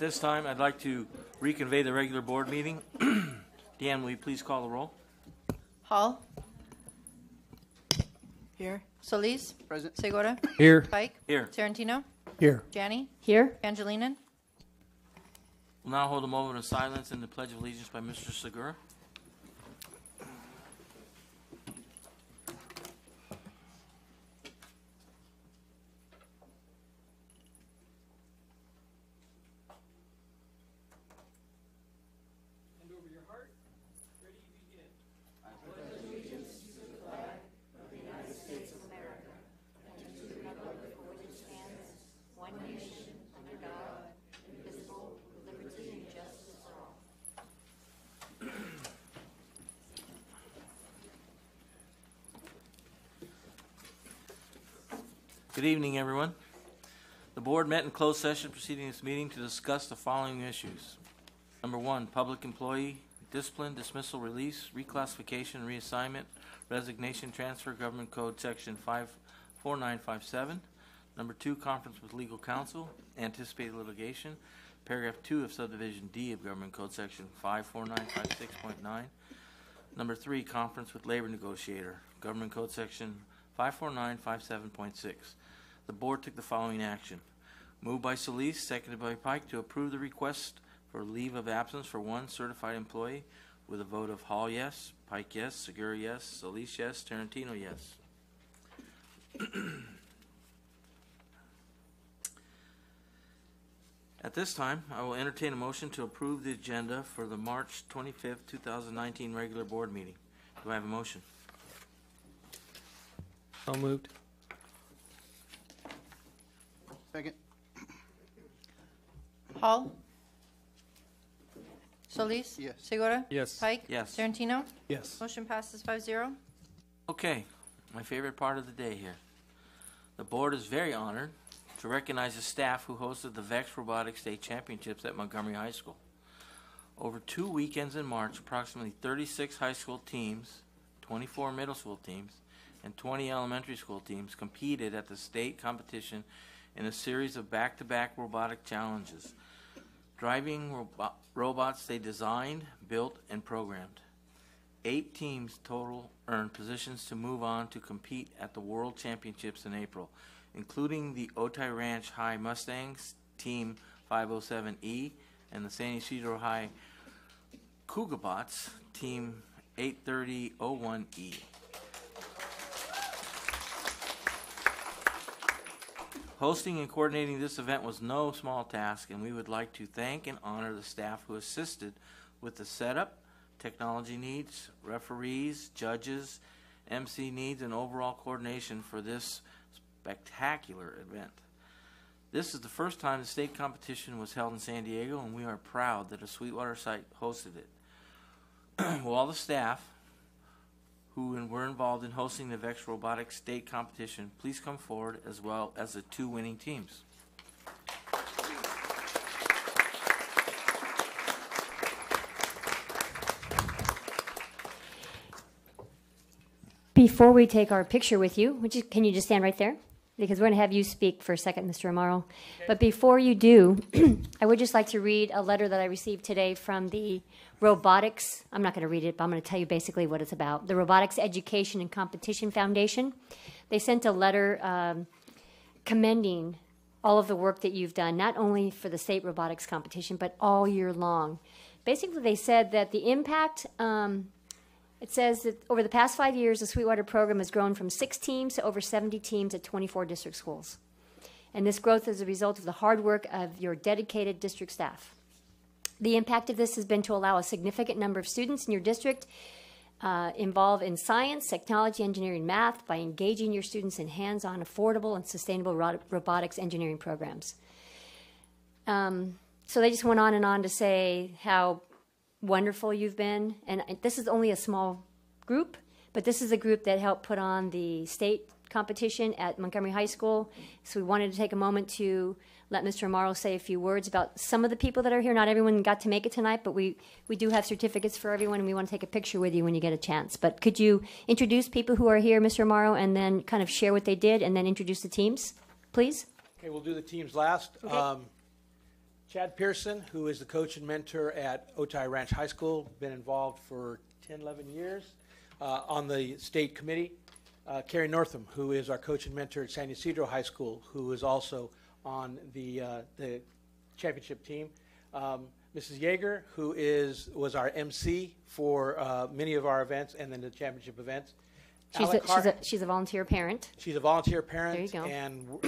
this time, I'd like to reconvene the regular board meeting. Deanne, will you please call the roll? Hall. Here. Solis. Present. Segura. Here. Pike. Here. Tarantino. Here. Janney. Here. Angelinin. We'll now hold a moment of silence and the Pledge of Allegiance by Mr. Segura. Good evening, everyone. The board met in closed session preceding this meeting to discuss the following issues. Number one, public employee discipline, dismissal, release, reclassification, reassignment, resignation, transfer, Government Code Section 54957. Number two, conference with legal counsel, anticipated litigation, paragraph 2 of subdivision D of Government Code Section 54956.9. Number three, conference with labor negotiator, Government Code Section 54957.6. The board took the following action. Moved by Solis, seconded by Pike, to approve the request for leave of absence for one certified employee with a vote of Hall yes, Pike yes, Segura yes, Solis yes, Tarantino yes. At this time, I will entertain a motion to approve the agenda for the March 25th, 2019 regular board meeting. Do I have a motion? So moved. Second. Hall. Solis. Yes. Segura. Yes. Pike. Yes. Tarantino. Yes. Motion passes 5-0. Okay, my favorite part of the day here. The board is very honored to recognize the staff who hosted the VEX Robotics State Championships at Montgomery High School. Over 2 weekends in March, approximately 36 high school teams, 24 middle school teams, and 20 elementary school teams competed at the state competition in a series of back-to-back robotic challenges. Driving robots they designed, built, and programmed. 8 teams total earned positions to move on to compete at the World Championships in April, including the Otay Ranch High Mustangs, Team 507E, and the San Ysidro High Cougabots, Team 83001E. Hosting and coordinating this event was no small task, and we would like to thank and honor the staff who assisted with the setup, technology needs, referees, judges, MC needs, and overall coordination for this spectacular event. This is the first time the state competition was held in San Diego, and we are proud that a Sweetwater site hosted it. Will all the staff who were involved in hosting the VEX Robotics State Competition please come forward, as well as the 2 winning teams. Before we take our picture with you, can you just stand right there? Because we're going to have you speak for a second, Mr. Amaro. Okay. But before you do, I would just like to read a letter that I received today from the Robotics. I'm not going to read it, but I'm going to tell you basically what it's about. The Robotics Education and Competition Foundation. They sent a letter commending all of the work that you've done, not only for the state robotics competition, but all year long. Basically, they said that the impact... It says that over the past 5 years, the Sweetwater program has grown from 6 teams to over 70 teams at 24 district schools. And this growth is a result of the hard work of your dedicated district staff. The impact of this has been to allow a significant number of students in your district involved in science, technology, engineering, math by engaging your students in hands-on, affordable, and sustainable robotics engineering programs. So they just went on and on to say how wonderful you've been, and this is only a small group, but this is a group that helped put on the state competition at Montgomery High School. So we wanted to take a moment to let Mr. Amaro say a few words about some of the people that are here. Not everyone got to make it tonight, but we do have certificates for everyone, and we want to take a picture with you when you get a chance. But could you introduce people who are here, Mr. Amaro, and then kind of share what they did, and then introduce the teams, please? Okay, we'll do the teams last. Okay. Chad Pearson, who is the coach and mentor at Otay Ranch High School, been involved for 10, 11 years on the state committee. Carrie Northam, who is our coach and mentor at San Ysidro High School, who is also on the championship team. Mrs. Yeager, who was our MC for many of our events and then the championship events. She's a volunteer parent. She's a volunteer parent There you go. and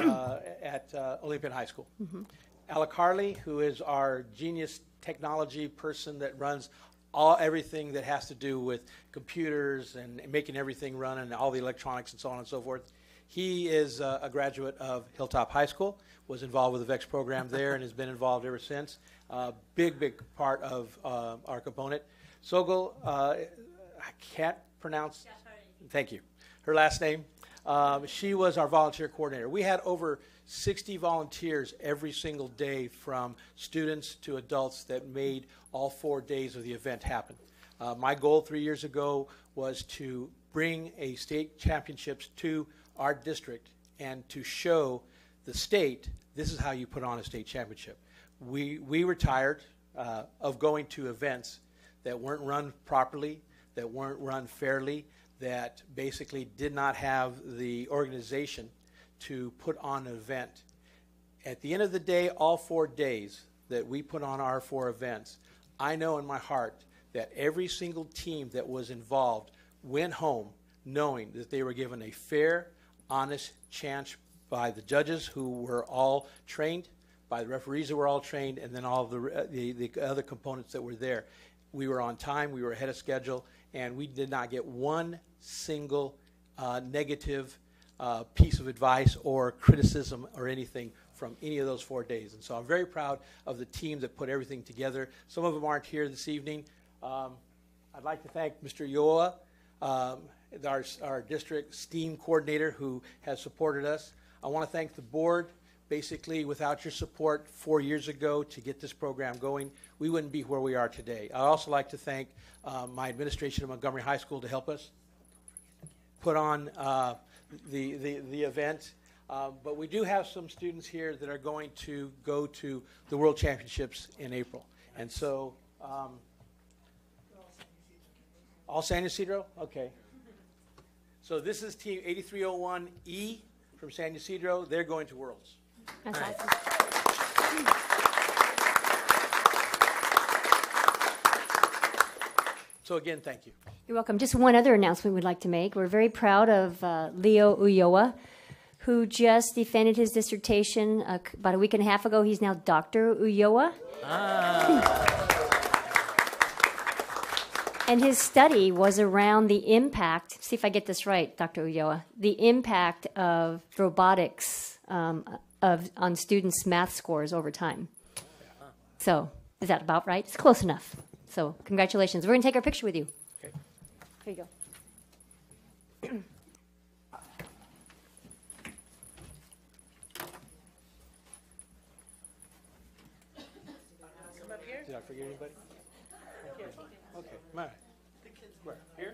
at Olympian High School. Mm-hmm. Ala Carley, who is our genius technology person that runs everything that has to do with computers and making everything run and all the electronics and so on and so forth. He is a graduate of Hilltop High School, was involved with the VEX program there and has been involved ever since. Big part of our component. Sogol, I can't pronounce, thank you, her last name. She was our volunteer coordinator. We had over 60 volunteers every single day, from students to adults, that made all 4 days of the event happen. My goal 3 years ago was to bring a state championships to our district and to show the state this is how you put on a state championship. We were tired of going to events that weren't run properly, that weren't run fairly, that basically did not have the organization to put on an event. At the end of the day, all 4 days that we put on our 4 events, I know in my heart that every single team that was involved went home knowing that they were given a fair, honest chance by the judges, who were all trained, by the referees who were all trained, and then all of the other components that were there. We were on time, we were ahead of schedule, and we did not get one single negative piece of advice or criticism or anything from any of those 4 days. And so I'm very proud of the team that put everything together. Some of them aren't here this evening. I'd like to thank Mr. Yoa, our district STEAM coordinator, who has supported us. I want to thank the board. Basically, without your support 4 years ago to get this program going, we wouldn't be where we are today. I'd also like to thank my administration at Montgomery High School to help us put on the event. But we do have some students here that are going to go to the World Championships in April. And so, all San Ysidro? Okay. So this is team 8301E from San Ysidro. They're going to Worlds. That's awesome. So again, thank you. You're welcome. Just one other announcement we'd like to make. We're very proud of Leo Ulloa, who just defended his dissertation about a week and a half ago. He's now Dr. Ulloa. And his study was around the impact, see if I get this right, Dr. Ulloa, the impact of robotics on students' math scores over time. So is that about right? It's close enough. So congratulations. We're going to take our picture with you. Okay. Here you go. Did I forget anybody? Okay, come on. Where? Here?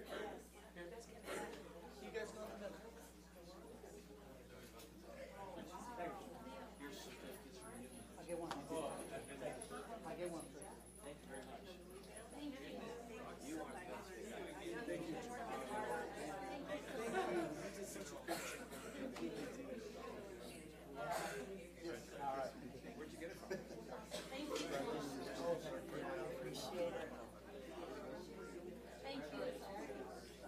You guys go in the middle. I'll get one. I'll get one. Thank you very much. You are the best. Thank you. All right. Where'd you get it from? Thank you. Appreciate it. Thank you.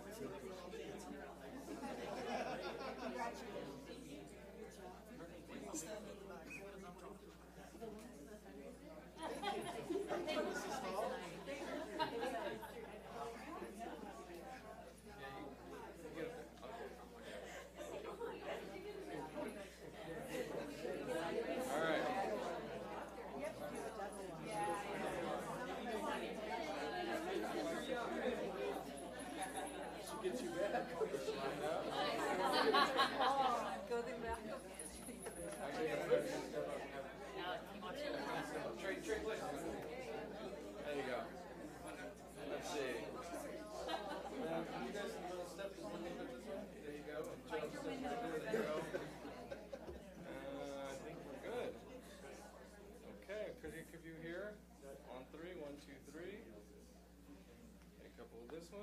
this one.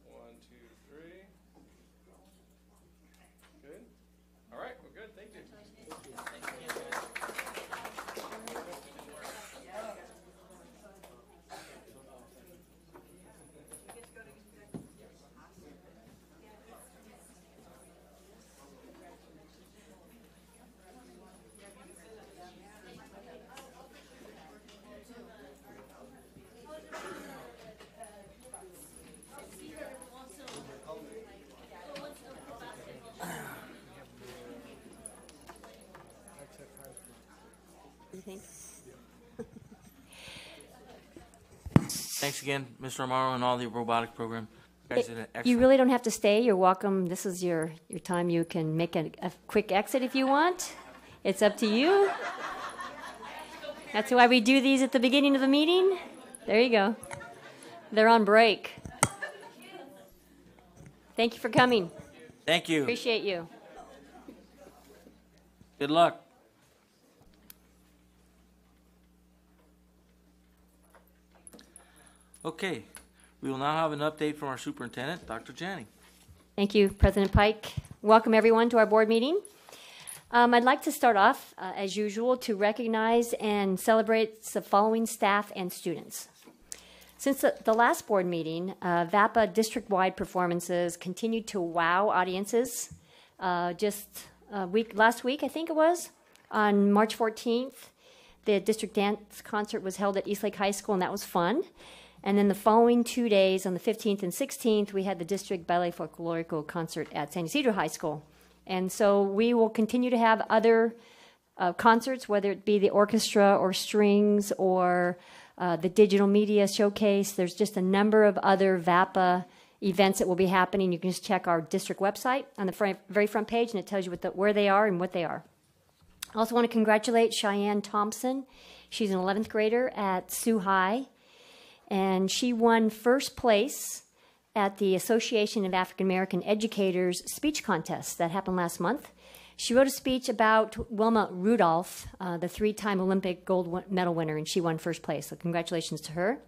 1, 2, 3. Good. All right, we're good. Thank you. You think? Thanks again, Mr. Amaro, and all the robotic program. You guys did an excellent. You really don't have to stay. You're welcome. This is your time. You can make a quick exit if you want. It's up to you. That's why we do these at the beginning of the meeting. There you go. They're on break. Thank you for coming. Thank you. Appreciate you. Good luck. Okay, we will now have an update from our superintendent, Dr. Janning. Thank you, President Pike. Welcome, everyone, to our board meeting. I'd like to start off, as usual, to recognize and celebrate the following staff and students. Since the last board meeting, VAPA district-wide performances continued to wow audiences. Last week, I think it was, on March 14th, the district dance concert was held at Eastlake High School, and that was fun. And then the following 2 days, on the 15th and 16th, we had the District Ballet Folklorico concert at San Ysidro High School. And so we will continue to have other concerts, whether it be the orchestra or strings or the digital media showcase. There's just a number of other VAPA events that will be happening. You can just check our district website on the very front page, and it tells you where they are and what they are. I also want to congratulate Cheyenne Thompson. She's an 11th grader at Sioux High. And she won first place at the Association of African American Educators speech contest that happened last month. She wrote a speech about Wilma Rudolph, the 3-time Olympic gold medal winner, and she won first place. So congratulations to her.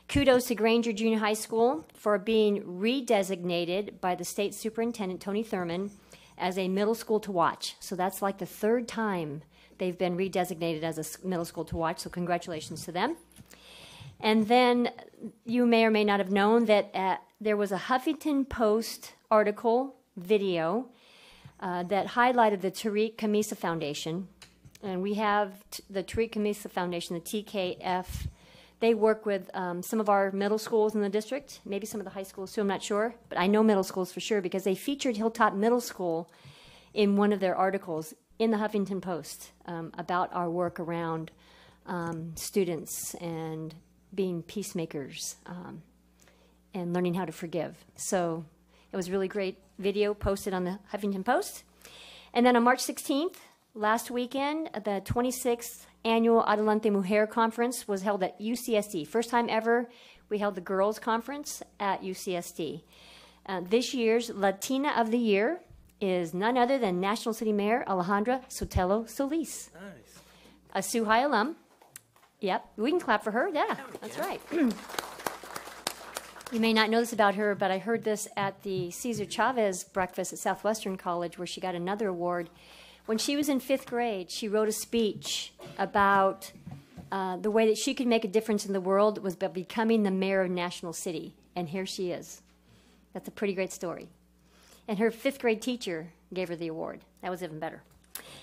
Kudos to Granger Junior High School for being redesignated by the state superintendent, Tony Thurman, as a middle school to watch. So that's like the 3rd time they've been redesignated as a middle school to watch. So congratulations to them. And then you may or may not have known that there was a Huffington Post article, video, that highlighted the Tariq Kamisa Foundation. And we have the Tariq Kamisa Foundation, the TKF. They work with some of our middle schools in the district, maybe some of the high schools too, I'm not sure. But I know middle schools for sure because they featured Hilltop Middle School in one of their articles in the Huffington Post about our work around students and being peacemakers and learning how to forgive. So it was a really great video posted on the Huffington Post. And then on March 16th, last weekend, the 26th annual Adelante Mujer Conference was held at UCSD. First time ever we held the Girls Conference at UCSD. This year's Latina of the Year is none other than National City Mayor Alejandra Sotelo Solis. Nice. A Sioux High alum. Yep, we can clap for her. Yeah, that's right. You may not know this about her, but I heard this at the Cesar Chavez breakfast at Southwestern College where she got another award. When she was in 5th grade, she wrote a speech about the way that she could make a difference in the world was by becoming the mayor of National City. And here she is. That's a pretty great story. And her 5th grade teacher gave her the award. That was even better.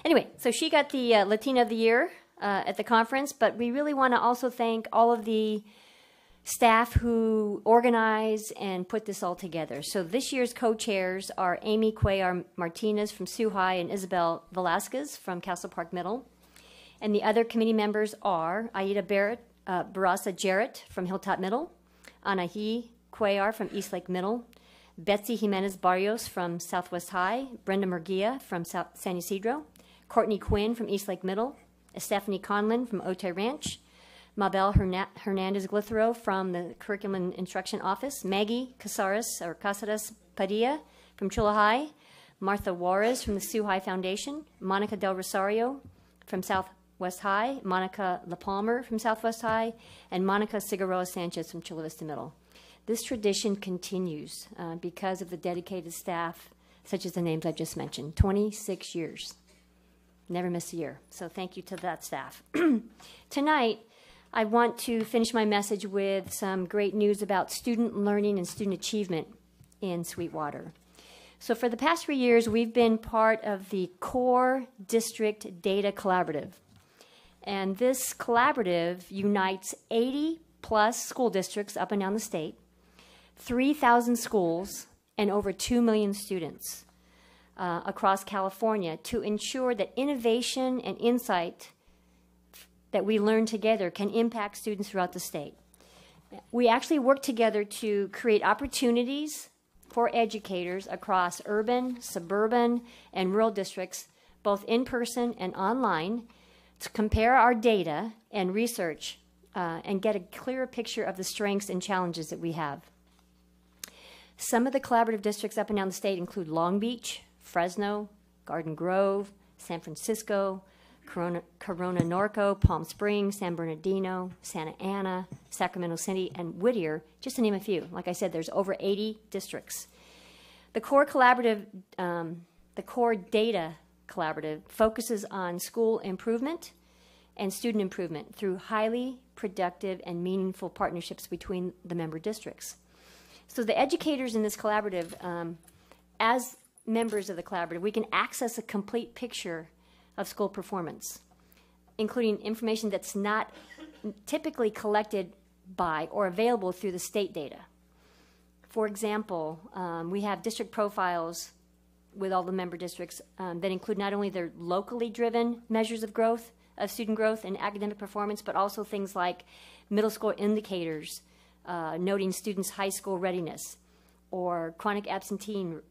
Anyway, so she got the Latina of the Year at the conference, but we really want to also thank all of the staff who organize and put this all together. So this year's co-chairs are Amy Cuellar Martinez from Sioux High and Isabel Velasquez from Castle Park Middle. And the other committee members are Aida Barraza Jarrett from Hilltop Middle, Anahi Cuellar from Eastlake Middle, Betsy Jimenez Barrios from Southwest High, Brenda Murguia from San Ysidro, Courtney Quinn from Eastlake Middle, Stephanie Conlin from Otay Ranch, Mabel Hernandez Glithero from the Curriculum Instruction Office, Maggie Casares Padilla from Chula High, Martha Juarez from the Sioux High Foundation, Monica Del Rosario from South West High, Monica LaPalmer from Southwest High, and Monica Cigarroa Sanchez from Chula Vista Middle. This tradition continues because of the dedicated staff, such as the names I've just mentioned. 26 years. Never missed a year. So thank you to that staff. Tonight, I want to finish my message with some great news about student learning and student achievement in Sweetwater. So for the past 3 years, we've been part of the Core District Data Collaborative. And this collaborative unites 80-plus school districts up and down the state, 3,000 schools, and over 2 million students across California to ensure that innovation and insight that we learn together can impact students throughout the state. We actually work together to create opportunities for educators across urban, suburban, and rural districts, both in person and online, to compare our data and research and get a clearer picture of the strengths and challenges that we have. Some of the collaborative districts up and down the state include Long Beach, Fresno, Garden Grove, San Francisco, Corona Norco, Palm Springs, San Bernardino, Santa Ana, Sacramento City, and Whittier, just to name a few. Like I said, there's over 80 districts. The Core Collaborative, the Core Data Collaborative focuses on school improvement and student improvement through highly productive and meaningful partnerships between the member districts. So the educators in this collaborative, as members of the collaborative, we can access a complete picture of school performance, including information that's not typically collected by or available through the state data. For example, we have district profiles with all the member districts that include not only their locally driven measures of growth, of student growth and academic performance, but also things like middle school indicators, noting students' high school readiness, or chronic absenteeism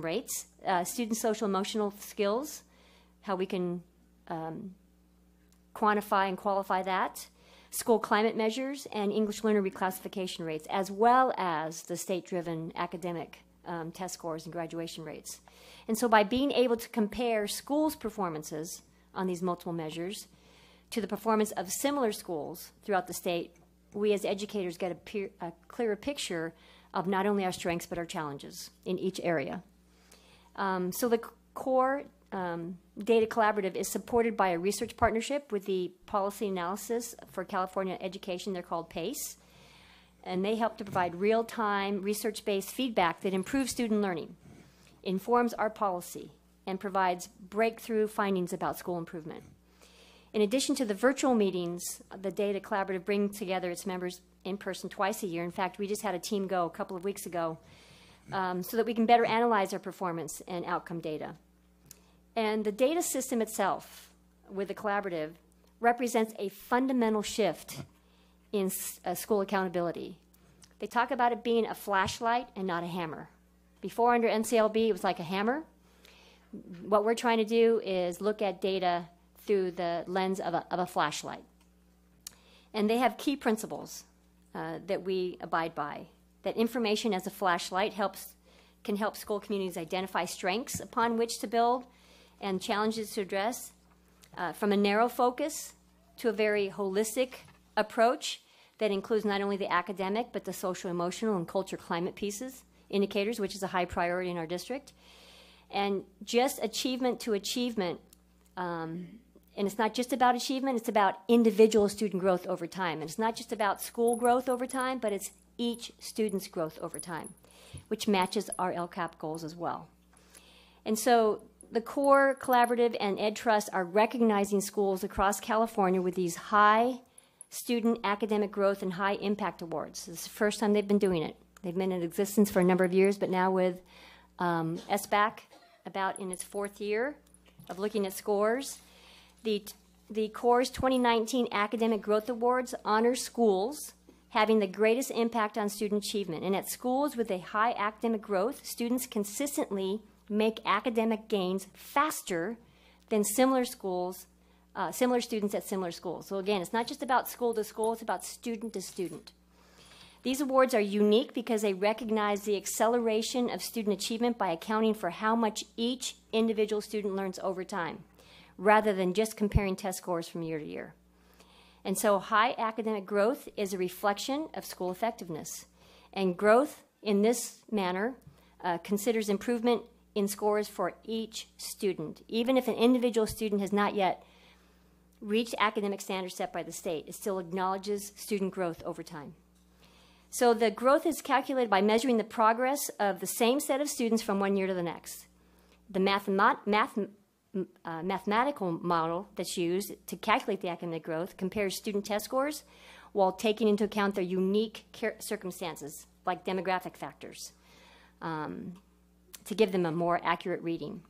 rates, student social emotional skills, how we can quantify and qualify that, school climate measures, and English learner reclassification rates, as well as the state-driven academic test scores and graduation rates. And so by being able to compare schools' performances on these multiple measures to the performance of similar schools throughout the state, we as educators get a clearer picture of not only our strengths but our challenges in each area. So the Core Data Collaborative is supported by a research partnership with the Policy Analysis for California Education. They're called PACE. And they help to provide real-time, research-based feedback that improves student learning, informs our policy, and provides breakthrough findings about school improvement. In addition to the virtual meetings, the Data Collaborative brings together its members in person twice a year. In fact, we just had a team go a couple of weeks ago so that we can better analyze our performance and outcome data. And the data system itself, with the collaborative, represents a fundamental shift in school accountability. They talk about it being a flashlight and not a hammer. Before, under NCLB, it was like a hammer. What we're trying to do is look at data through the lens of a flashlight. And they have key principles that we abide by. That information as a flashlight can help school communities identify strengths upon which to build and challenges to address, from a narrow focus to a very holistic approach that includes not only the academic but the social, emotional, and culture climate indicators, which is a high priority in our district. And just achievement to achievement, and it's not just about achievement, it's about individual student growth over time. And it's not just about school growth over time, but it's each student's growth over time, which matches our LCAP goals as well. And so the Core Collaborative and EdTrust are recognizing schools across California with these high student academic growth and high impact awards. This is the first time they've been doing it. They've been in existence for a number of years, but now with SBAC about in its 4th year of looking at scores. The Core's 2019 Academic Growth Awards honor schools having the greatest impact on student achievement. And at schools with a high academic growth, students consistently make academic gains faster than similar students at similar schools. So again, it's not just about school to school, it's about student to student. These awards are unique because they recognize the acceleration of student achievement by accounting for how much each individual student learns over time, rather than just comparing test scores from year to year. And so high academic growth is a reflection of school effectiveness. And growth in this manner considers improvement in scores for each student. Even if an individual student has not yet reached academic standards set by the state, it still acknowledges student growth over time. So the growth is calculated by measuring the progress of the same set of students from one year to the next. The mathematical model that's used to calculate the academic growth compares student test scores while taking into account their unique circumstances, like demographic factors, to give them a more accurate reading.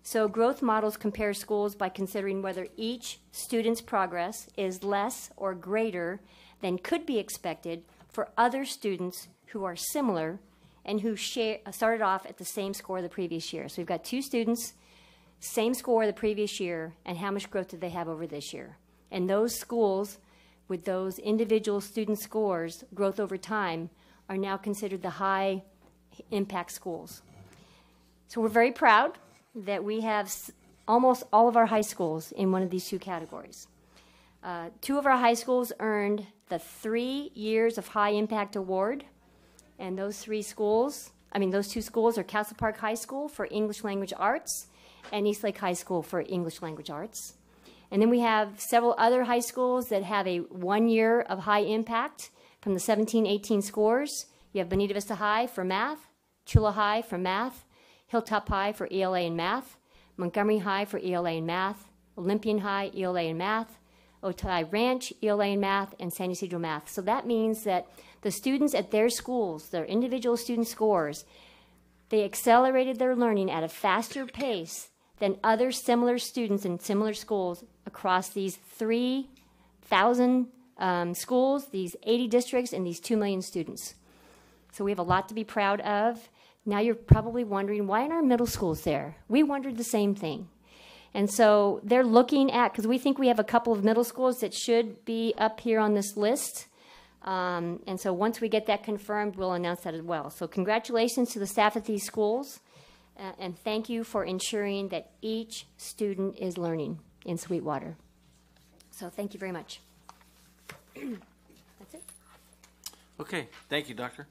So growth models compare schools by considering whether each student's progress is less or greater than could be expected for other students who are similar and who started off at the same score the previous year. So we've got two students, same score the previous year, and how much growth did they have over this year? And those schools with those individual student scores, growth over time, are now considered the high impact schools. So we're very proud that we have almost all of our high schools in one of these two categories. Two of our high schools earned the 3 Years of High Impact Award, and those two schools are Castle Park High School for English Language Arts and Eastlake High School for English Language Arts. And then we have several other high schools that have a 1 year of high impact from the 17-18 scores. You have Bonita Vista High for math, Chula High for math, Hilltop High for ELA and math, Montgomery High for ELA and math, Olympian High, ELA and math, Otay Ranch, ELA and math, and San Ysidro math. So that means that the students at their schools, their individual student scores, they accelerated their learning at a faster pace than other similar students in similar schools across these 3,000 schools, these 80 districts, and these 2 million students. So we have a lot to be proud of. Now you're probably wondering, why aren't our middle schools there? We wondered the same thing. And so they're looking at, because we think we have a couple of middle schools that should be up here on this list. And so once we get that confirmed, we'll announce that as well. So congratulations to the staff at these schools, and thank you for ensuring that each student is learning in Sweetwater. So thank you very much. That's it. Okay, thank you, Doctor.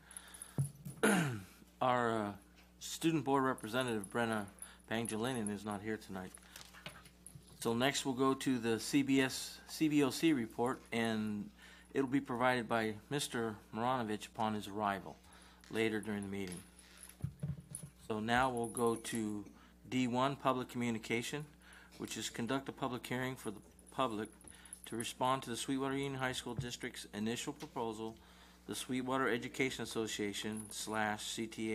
Our student board representative, Brenna Pangilinan, is not here tonight. So next we'll go to the CBOC report, and it'll be provided by Mr. Maranovich upon his arrival later during the meeting. So now we'll go to D1, public communication, which is conduct a public hearing for the public to respond to the Sweetwater Union High School District's initial proposal, the Sweetwater Education Association /CTA/NEA/SEA,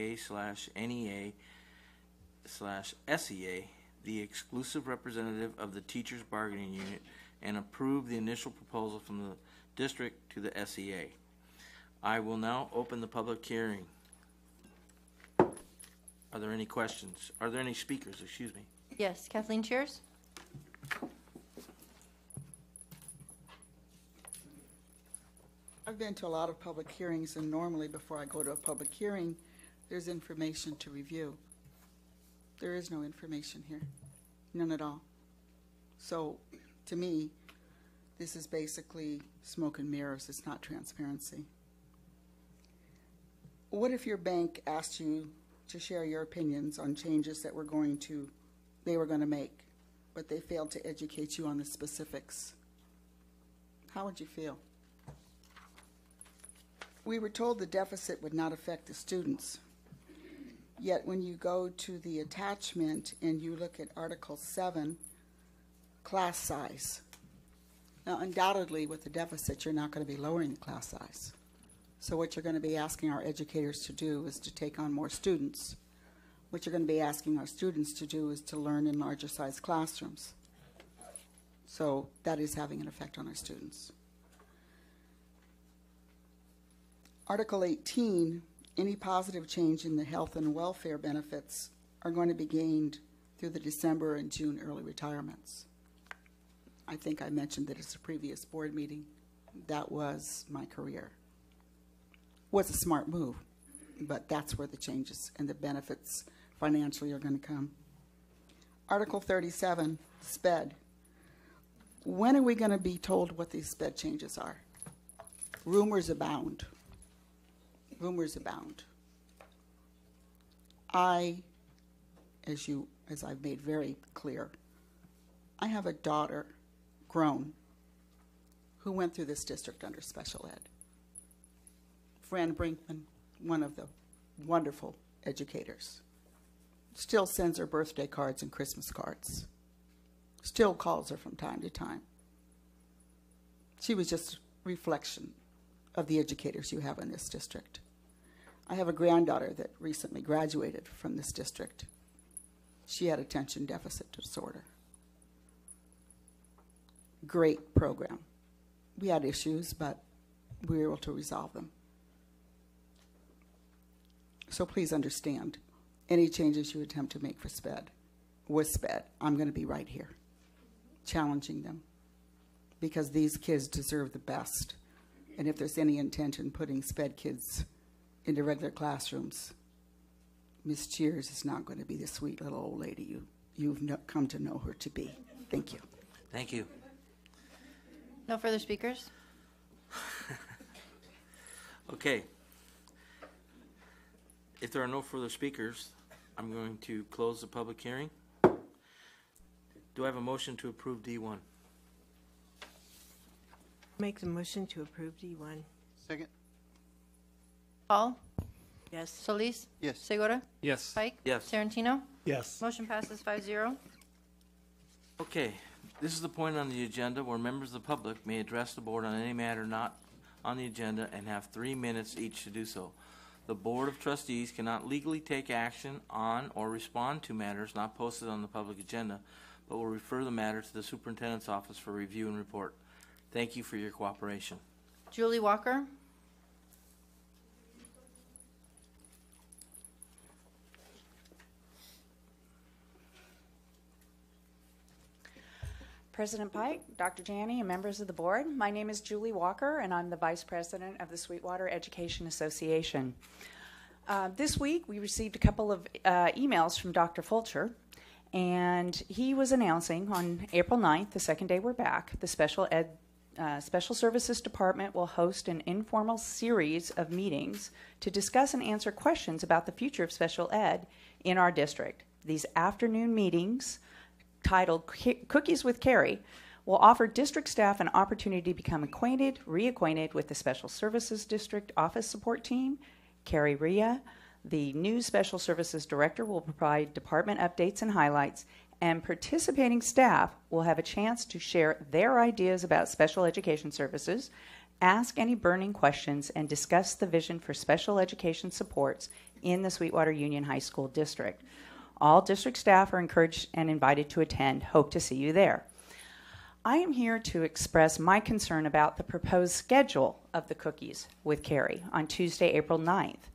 the exclusive representative of the Teachers Bargaining Unit, and approve the initial proposal from the district to the SEA. I will now open the public hearing. Are there any questions? Are there any speakers? Excuse me. Yes, Kathleen Cheers. I've been to a lot of public hearings, and normally before I go to a public hearing, there's information to review. There is no information here, none at all. So, to me, this is basically smoke and mirrors. It's not transparency. What if your bank asked you to share your opinions on changes that they were going to make, but they failed to educate you on the specifics? How would you feel? We were told the deficit would not affect the students. Yet when you go to the attachment and you look at Article 7, class size. Now, undoubtedly, with the deficit, you're not going to be lowering the class size. So what you're going to be asking our educators to do is to take on more students. What you're going to be asking our students to do is to learn in larger size classrooms. So that is having an effect on our students. Article 18, any positive change in the health and welfare benefits are going to be gained through the December and June early retirements. I think I mentioned that at a previous board meeting. That was my career. was a smart move, but that's where the changes and the benefits financially are going to come. Article 37, SPED. When are we going to be told what these SPED changes are? Rumors abound. Rumors abound. As I've made very clear, I have a daughter, grown, who went through this district under special ed. Fran Brinkman, one of the wonderful educators, still sends her birthday cards and Christmas cards, still calls her from time to time. She was just a reflection of the educators you have in this district. I have a granddaughter that recently graduated from this district. She had attention deficit disorder. Great program. We had issues, but we were able to resolve them. So please understand, any changes you attempt to make for SPED, with SPED, I'm going to be right here, challenging them, because these kids deserve the best. And if there's any intention putting SPED kids into regular classrooms, Miss Cheers is not going to be the sweet little old lady you've come to know her to be. Thank you. Thank you. No further speakers? Okay. If there are no further speakers, I'm going to close the public hearing. Do I have a motion to approve D1? Make the motion to approve D1. Second. Hall? Yes. Solis? Yes. Segura? Yes. Pike? Yes. Tarantino? Yes. Motion passes 5-0. Okay, this is the point on the agenda where members of the public may address the board on any matter not on the agenda and have 3 minutes each to do so. The Board of Trustees cannot legally take action on or respond to matters not posted on the public agenda, but will refer the matter to the Superintendent's office for review and report. Thank you for your cooperation. Julie Walker? President Pike, Dr. Janney, and members of the board, my name is Julie Walker, and I'm the Vice President of the Sweetwater Education Association. This week, we received a couple of emails from Dr. Fulcher, and he was announcing on April 9th, the second day we're back, the Special Services Department will host an informal series of meetings to discuss and answer questions about the future of special ed in our district. These afternoon meetings, titled Cookies with Carrie, will offer district staff an opportunity to become reacquainted with the Special Services District Office Support Team. Carrie Rhea, the new Special Services Director, will provide department updates and highlights, and participating staff will have a chance to share their ideas about special education services, ask any burning questions, and discuss the vision for special education supports in the Sweetwater Union High School District. All district staff are encouraged and invited to attend. Hope to see you there. I am here to express my concern about the proposed schedule of the Cookies with Carrie on Tuesday, April 9th.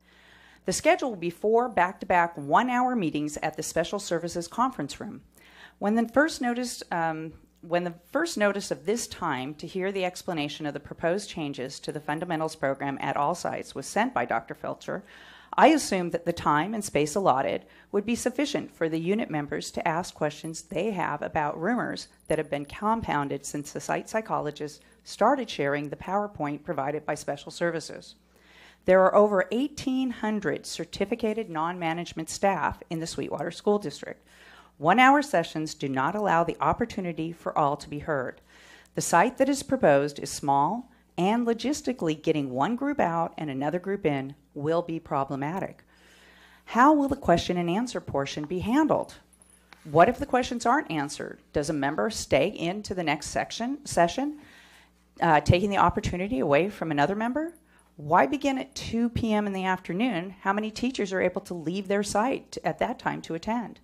The schedule will be 4 back-to-back 1-hour meetings at the Special Services Conference Room. When the first notice of this time to hear the explanation of the proposed changes to the fundamentals program at all sites was sent by Dr. Felcher, I assumed that the time and space allotted would be sufficient for the unit members to ask questions they have about rumors that have been compounded since the site psychologists started sharing the PowerPoint provided by Special Services. There are over 1,800 certificated non-management staff in the Sweetwater School District. 1-hour sessions do not allow the opportunity for all to be heard. The site that is proposed is small, and logistically getting one group out and another group in will be problematic. How will the question and answer portion be handled? What if the questions aren't answered? Does a member stay into the next session, taking the opportunity away from another member? Why begin at 2 p.m. in the afternoon? How many teachers are able to leave their site at that time to attend?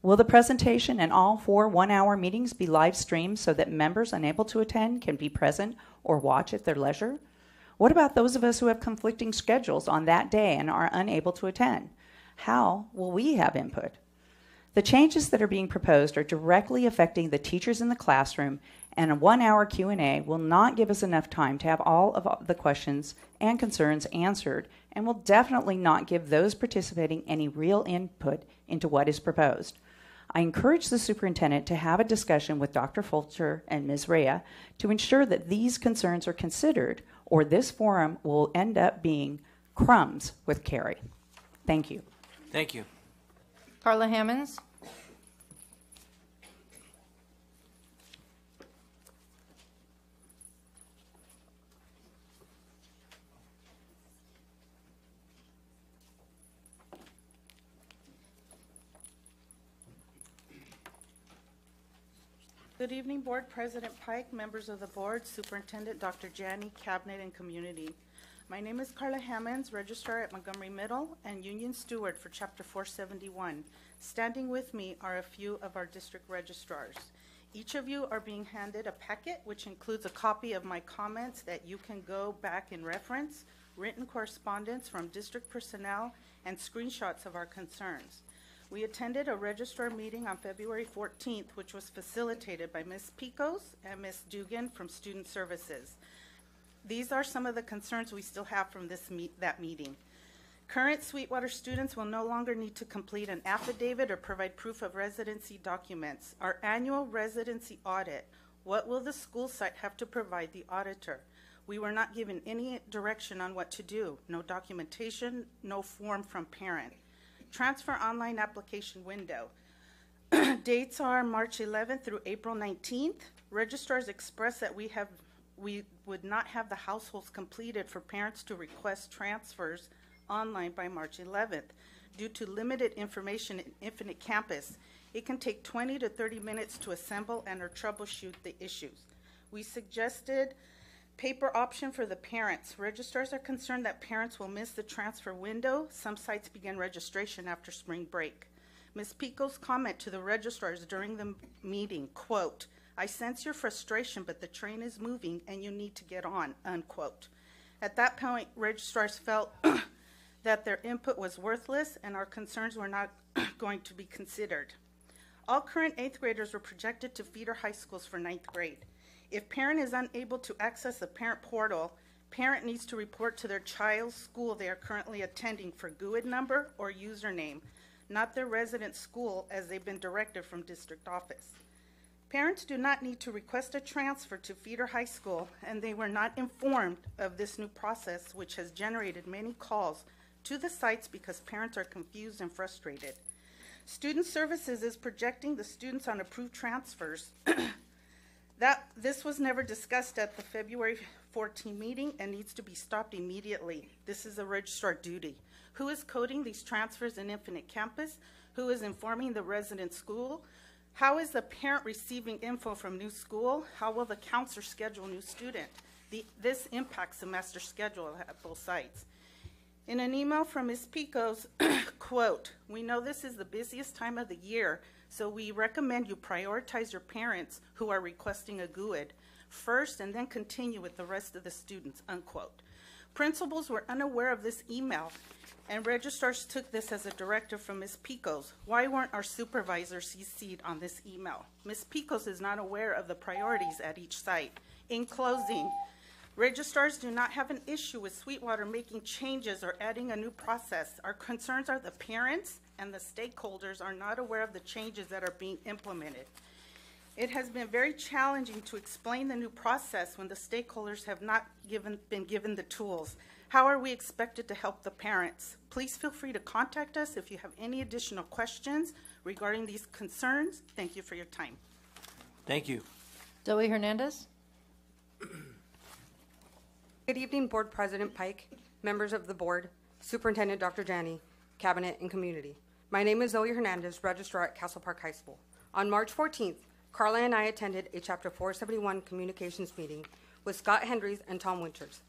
Will the presentation and all 4 1-hour meetings be live streamed so that members unable to attend can be present or watch at their leisure? What about those of us who have conflicting schedules on that day and are unable to attend? How will we have input? The changes that are being proposed are directly affecting the teachers in the classroom and a 1-hour Q&A will not give us enough time to have all of the questions and concerns answered, and will definitely not give those participating any real input into what is proposed. I encourage the superintendent to have a discussion with Dr. Fulcher and Ms. Rea to ensure that these concerns are considered, or this forum will end up being crumbs with Carrie. Thank you. Thank you. Carla Hammonds. Good evening, Board President Pike, members of the Board, Superintendent Dr. Janney, Cabinet, and Community. My name is Carla Hammonds, Registrar at Montgomery Middle and Union Steward for Chapter 471. Standing with me are a few of our district registrars. Each of you are being handed a packet which includes a copy of my comments that you can go back and reference, written correspondence from district personnel, and screenshots of our concerns. We attended a registrar meeting on February 14th, which was facilitated by Ms. Picos and Ms. Dugan from Student Services. These are some of the concerns we still have from that meeting. Current Sweetwater students will no longer need to complete an affidavit or provide proof of residency documents. Our annual residency audit, what will the school site have to provide the auditor? We were not given any direction on what to do. No documentation, no form from parent. Transfer online application window. Dates are March 11th through April 19th. Registrars expressed that we would not have the households completed for parents to request transfers online by March 11th. Due to limited information in Infinite Campus, it can take 20 to 30 minutes to assemble and or troubleshoot the issues. We suggested paper option for the parents. Registrars are concerned that parents will miss the transfer window. Some sites begin registration after spring break. Ms. Pico's comment to the registrars during the meeting, quote, "I sense your frustration, but the train is moving and you need to get on," unquote. At that point, registrars felt that their input was worthless and our concerns were not going to be considered. All current 8th graders were projected to feeder high schools for 9th grade. If parent is unable to access the parent portal, parent needs to report to their child's school they are currently attending for GUID number or username, not their resident school as they've been directed from district office. Parents do not need to request a transfer to feeder high school, and they were not informed of this new process, which has generated many calls to the sites because parents are confused and frustrated. Student Services is projecting the students on approved transfers. This was never discussed at the February 14 meeting and needs to be stopped immediately. This is a registrar duty. Who is coding these transfers in Infinite Campus? Who is informing the resident school? How is the parent receiving info from new school? How will the counselor schedule new student? This impacts semester schedule at both sites. In an email from Ms. Picos, quote, "We know this is the busiest time of the year, so we recommend you prioritize your parents who are requesting a GUID first and then continue with the rest of the students," unquote. Principals were unaware of this email, and registrars took this as a directive from Ms. Picos. Why weren't our supervisors CC'd on this email? Ms. Picos is not aware of the priorities at each site. In closing, registrars do not have an issue with Sweetwater making changes or adding a new process. Our concerns are the parents and the stakeholders are not aware of the changes that are being implemented. It has been very challenging to explain the new process when the stakeholders have not been given the tools. How are we expected to help the parents? Please feel free to contact us if you have any additional questions regarding these concerns. Thank you for your time. Thank you. Zoe Hernandez. Good evening, Board President Pike, members of the board, Superintendent Dr. Janney, Cabinet, and Community. My name is Zoe Hernandez, Registrar at Castle Park High School. On March 14th, Carla and I attended a Chapter 471 communications meeting with Scott Hendries and Tom Winters.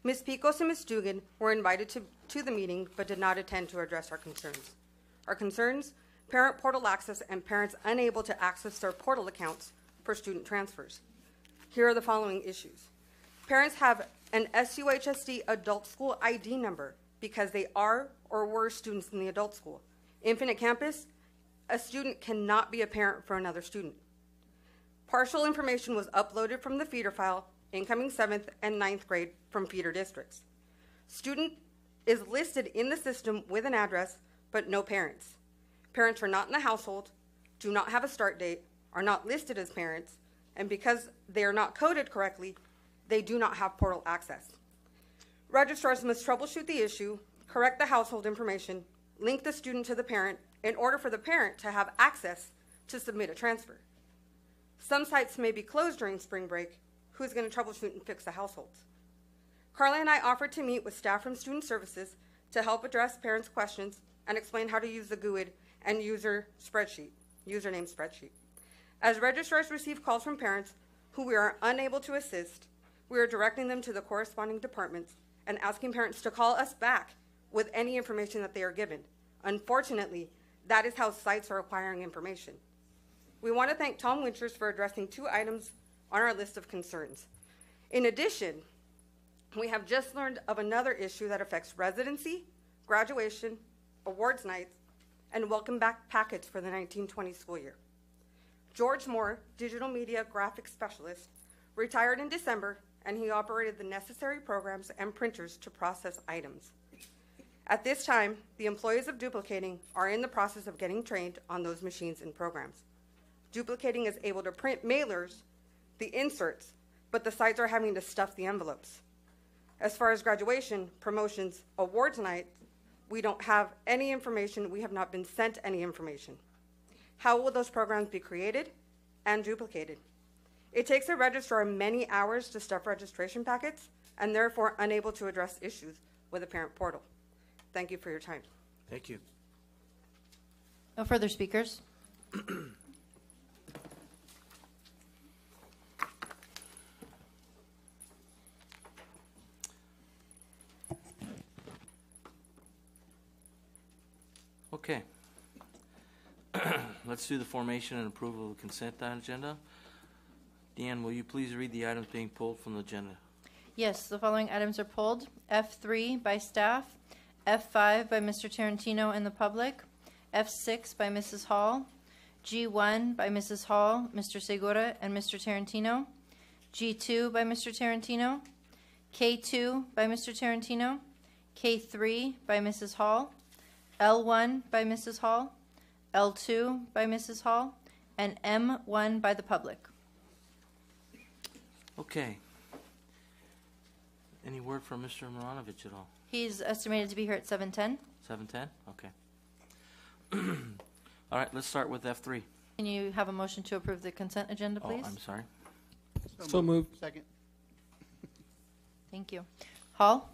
Ms. Picos and Ms. Dugan were invited to the meeting but did not attend to address our concerns. Our concerns, parent portal access and parents unable to access their portal accounts for student transfers. Here are the following issues. Parents have an SUHSD adult school ID number because they are or were students in the adult school. Infinite Campus, a student cannot be a parent for another student. Partial information was uploaded from the feeder file, incoming 7th and 9th grade from feeder districts. Student is listed in the system with an address, but no parents. Parents are not in the household, do not have a start date, are not listed as parents, and because they are not coded correctly, they do not have portal access. Registrars must troubleshoot the issue, correct the household information, link the student to the parent in order for the parent to have access to submit a transfer. Some sites may be closed during spring break. Who's going to troubleshoot and fix the households? Carla and I offered to meet with staff from Student Services to help address parents' questions and explain how to use the GUID and username spreadsheet. As registrars receive calls from parents who we are unable to assist, we are directing them to the corresponding departments and asking parents to call us back with any information that they are given. Unfortunately, that is how sites are acquiring information. We want to thank Tom Winters for addressing 2 items on our list of concerns. In addition, we have just learned of another issue that affects residency, graduation, awards nights, and welcome back packets for the 1920 school year. George Moore, digital media graphics specialist, retired in December, and he operated the necessary programs and printers to process items. At this time, the employees of Duplicating are in the process of getting trained on those machines and programs. Duplicating is able to print mailers, the inserts, but the sites are having to stuff the envelopes. As far as graduation, promotions, awards night, we don't have any information. We have not been sent any information. How will those programs be created and duplicated? It takes a registrar many hours to stuff registration packets and therefore unable to address issues with a parent portal. Thank you for your time. Thank you. No further speakers. Okay. Let's do the formation and approval of the consent agenda. Deanne, will you please read the items being pulled from the agenda? Yes, the following items are pulled. F3 by staff, F5 by Mr. Tarantino and the public, F6 by Mrs. Hall, G1 by Mrs. Hall, Mr. Segura, and Mr. Tarantino, G2 by Mr. Tarantino, K2 by Mr. Tarantino, K3 by Mrs. Hall, L1 by Mrs. Hall, L2 by Mrs. Hall, and M1 by the public. Okay. Any word from Mr. Maranovich at all? He's estimated to be here at 7:10. 7:10? Okay. All right, let's start with F3. Can you have a motion to approve the consent agenda, please? Oh, I'm sorry. So moved. Second. Thank you. Hall?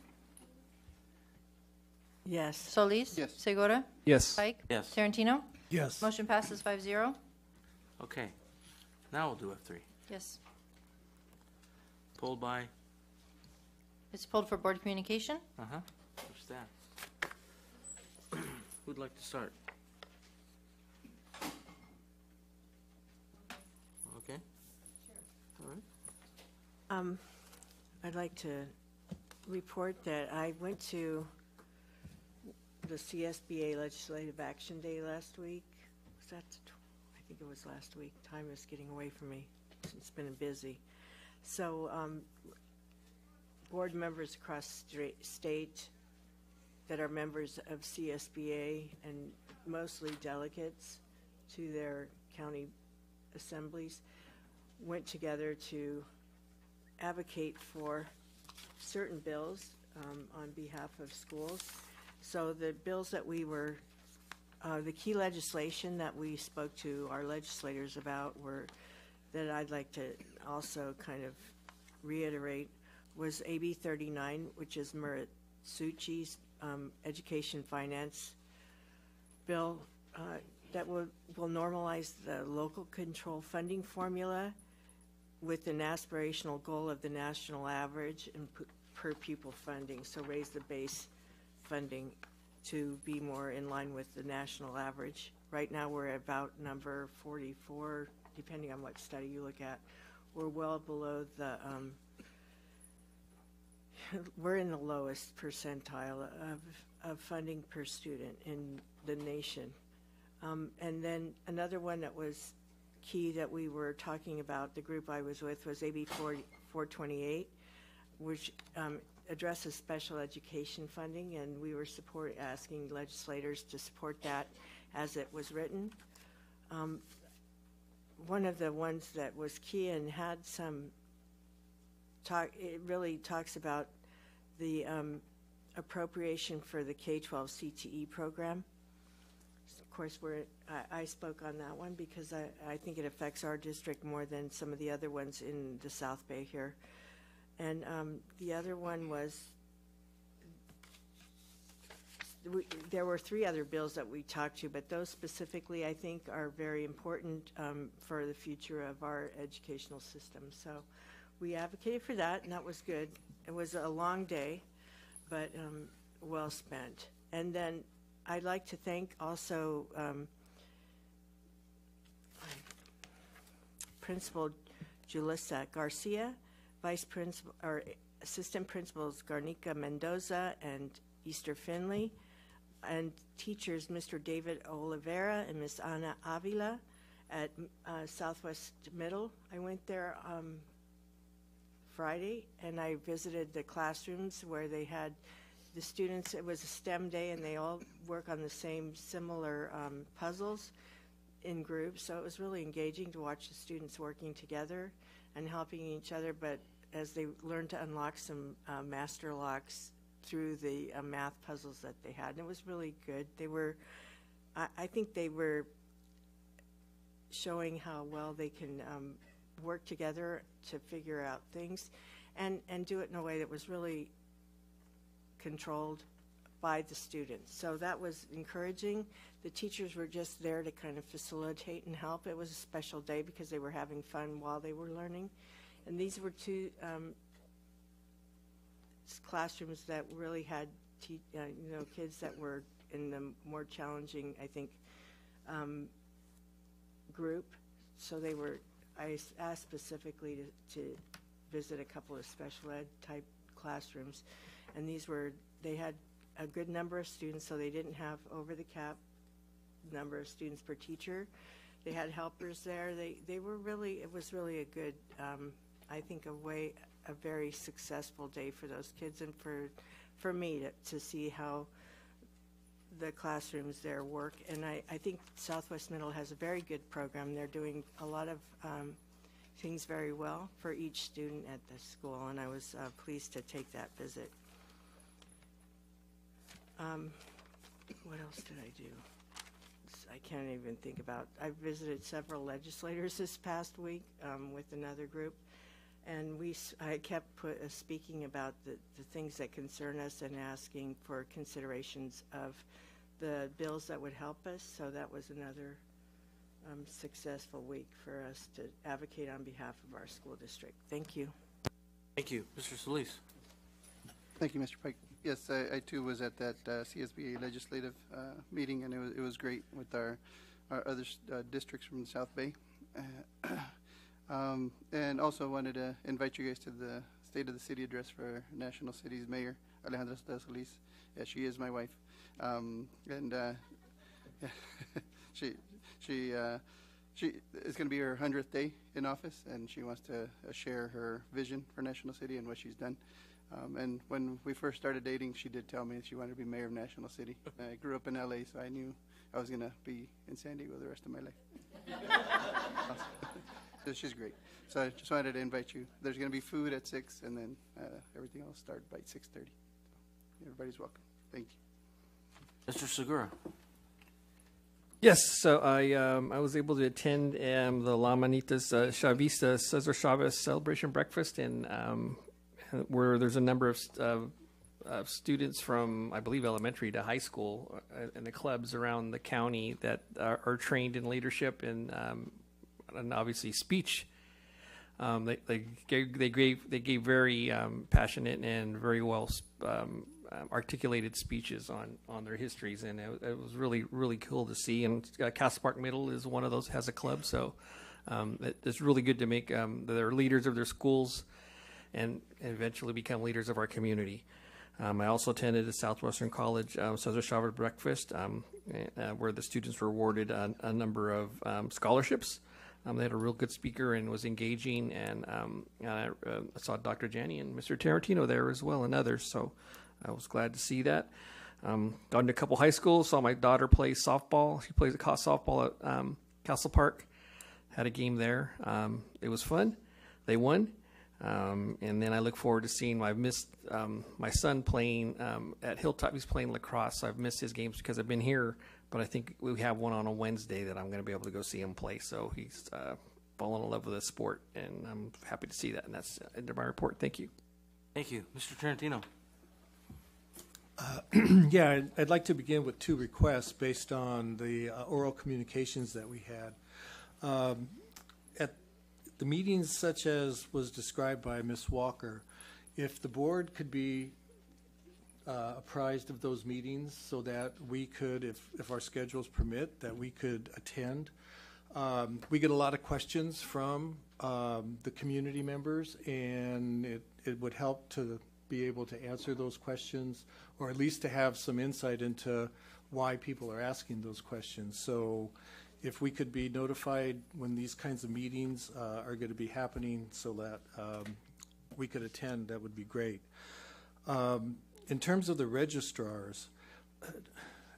Yes. Solis? Yes. Segura? Yes. Pike? Yes. Tarantino? Yes. Motion passes 5-0. Okay. Now we'll do F3. Yes. Pulled by? It's pulled for board communication. Uh-huh. For staff. Who'd like to start? Okay. All right. I'd like to report that I went to the CSBA Legislative Action Day last week. Was that? I think it was last week. Time is getting away from me. It's been busy. So, board members across state that are members of CSBA and mostly delegates to their county assemblies went together to advocate for certain bills on behalf of schools. So the bills that we were, the key legislation that we spoke to our legislators about were, that I'd like to also kind of reiterate, was AB 39, which is Maritsuchi's education finance bill that will normalize the local control funding formula with an aspirational goal of the national average and per pupil funding, so raise the base funding to be more in line with the national average. Right now we're at about number 44, depending on what study you look at. We're well below the, we're in the lowest percentile of funding per student in the nation. And then another one that was key that we were talking about, the group I was with, was AB 428, which addresses special education funding, and we were asking legislators to support that as it was written. One of the ones that was key and had some talk, it really talks about the appropriation for the K-12 CTE program. Of course, I spoke on that one because I think it affects our district more than some of the other ones in the South Bay here. And the other one was, there were 3 other bills that we talked to, but those specifically I think are very important for the future of our educational system. So we advocated for that, and that was good. It was a long day, but well spent. And then I'd like to thank also Principal Julissa Garcia, Vice Principal or Assistant Principals Garnica Mendoza and Easter Finley, and teachers Mr. David Oliveira and Miss Ana Avila at Southwest Middle. I went there Friday, and I visited the classrooms where they had the students. It was a STEM day, and they all work on the same similar puzzles in groups, so it was really engaging to watch the students working together and helping each other, but as they learned to unlock some master locks through the math puzzles that they had, and it was really good. They were, I think they were showing how well they can work together to figure out things and do it in a way that was really controlled by the students. So that was encouraging. The teachers were just there to kind of facilitate and help. It was a special day because they were having fun while they were learning. And these were 2 classrooms that really had kids that were in the more challenging, I think, group. So they were, I asked specifically to visit a couple of special ed type classrooms, and these were, they had a good number of students, so they didn't have over the cap number of students per teacher. They had helpers there. They were really, it was really a good, I think a very successful day for those kids and for me to see how the classrooms there work. And I think Southwest Middle has a very good program. They're doing a lot of things very well for each student at the school, and I was pleased to take that visit. What else did I do? I can't even think about. I visited several legislators this past week with another group, and I kept speaking about the things that concern us and asking for considerations of the bills that would help us. So that was another successful week for us to advocate on behalf of our school district. Thank you. Thank you. Mr. Solis. Thank you, Mr. Pike. Yes, I too was at that CSBA legislative meeting, and it was great with our other districts from the South Bay. And also wanted to invite you guys to the State of the City address for National City's Mayor, Alejandra Solis. Yeah, she is my wife. She it's going to be her 100th day in office, and she wants to share her vision for National City and what she's done. And when we first started dating, she did tell me that she wanted to be mayor of National City. I grew up in LA, so I knew I was going to be in San Diego the rest of my life. So she's great. So I just wanted to invite you. There's going to be food at 6, and then everything will start by 6:30. Everybody's welcome. Thank you. Mr. Segura. Yes, so I was able to attend the La Manitas Chavista Cesar Chavez celebration breakfast, and where there's a number of students from, I believe, elementary to high school in the clubs around the county that are trained in leadership and obviously speech. They gave very passionate and very well articulated speeches on their histories, and it was really cool to see. And Castle Park Middle is one of those, has a club, so it's really good to make they're leaders of their schools and eventually become leaders of our community. I also attended the Southwestern College Cesar Chavez breakfast where the students were awarded a number of scholarships. They had a real good speaker and was engaging, and I saw Dr. Janney and Mr. Tarantino there as well, and others, so I was glad to see that. Got into a couple high schools, saw my daughter play softball. She plays softball at Castle Park. Had a game there. It was fun. They won. And then I look forward to seeing, I've missed my son playing at Hilltop. He's playing lacrosse. So I've missed his games because I've been here, but I think we have one on a Wednesday that I'm going to be able to go see him play. So he's fallen in love with the sport, and I'm happy to see that. And that's the end of my report. Thank you. Thank you. Mr. Tarantino. Yeah, I'd like to begin with two requests based on the oral communications that we had. At the meetings such as was described by Ms. Walker, if the board could be apprised of those meetings so that we could, if our schedules permit, that we could attend. We get a lot of questions from the community members, and it would help to be able to answer those questions, or at least to have some insight into why people are asking those questions. So if we could be notified when these kinds of meetings are going to be happening so that we could attend, that would be great. In terms of the registrars,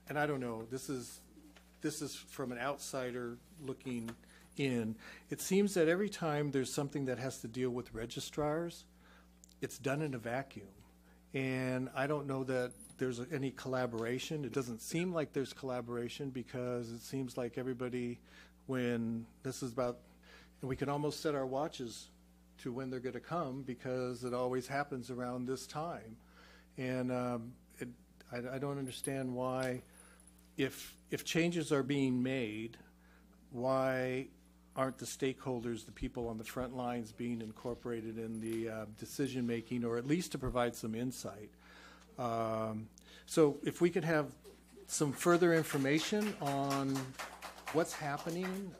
and I don't know, this is from an outsider looking in, it seems that every time there's something that has to deal with registrars, it's done in a vacuum. And I don't know that there's any collaboration. It doesn't seem like there's collaboration, because it seems like everybody, when this is about, and we can almost set our watches to when they're going to come, because it always happens around this time. And I don't understand why, if changes are being made, why aren't the stakeholders, the people on the front lines, being incorporated in the decision making, or at least to provide some insight. So if we could have some further information on what's happening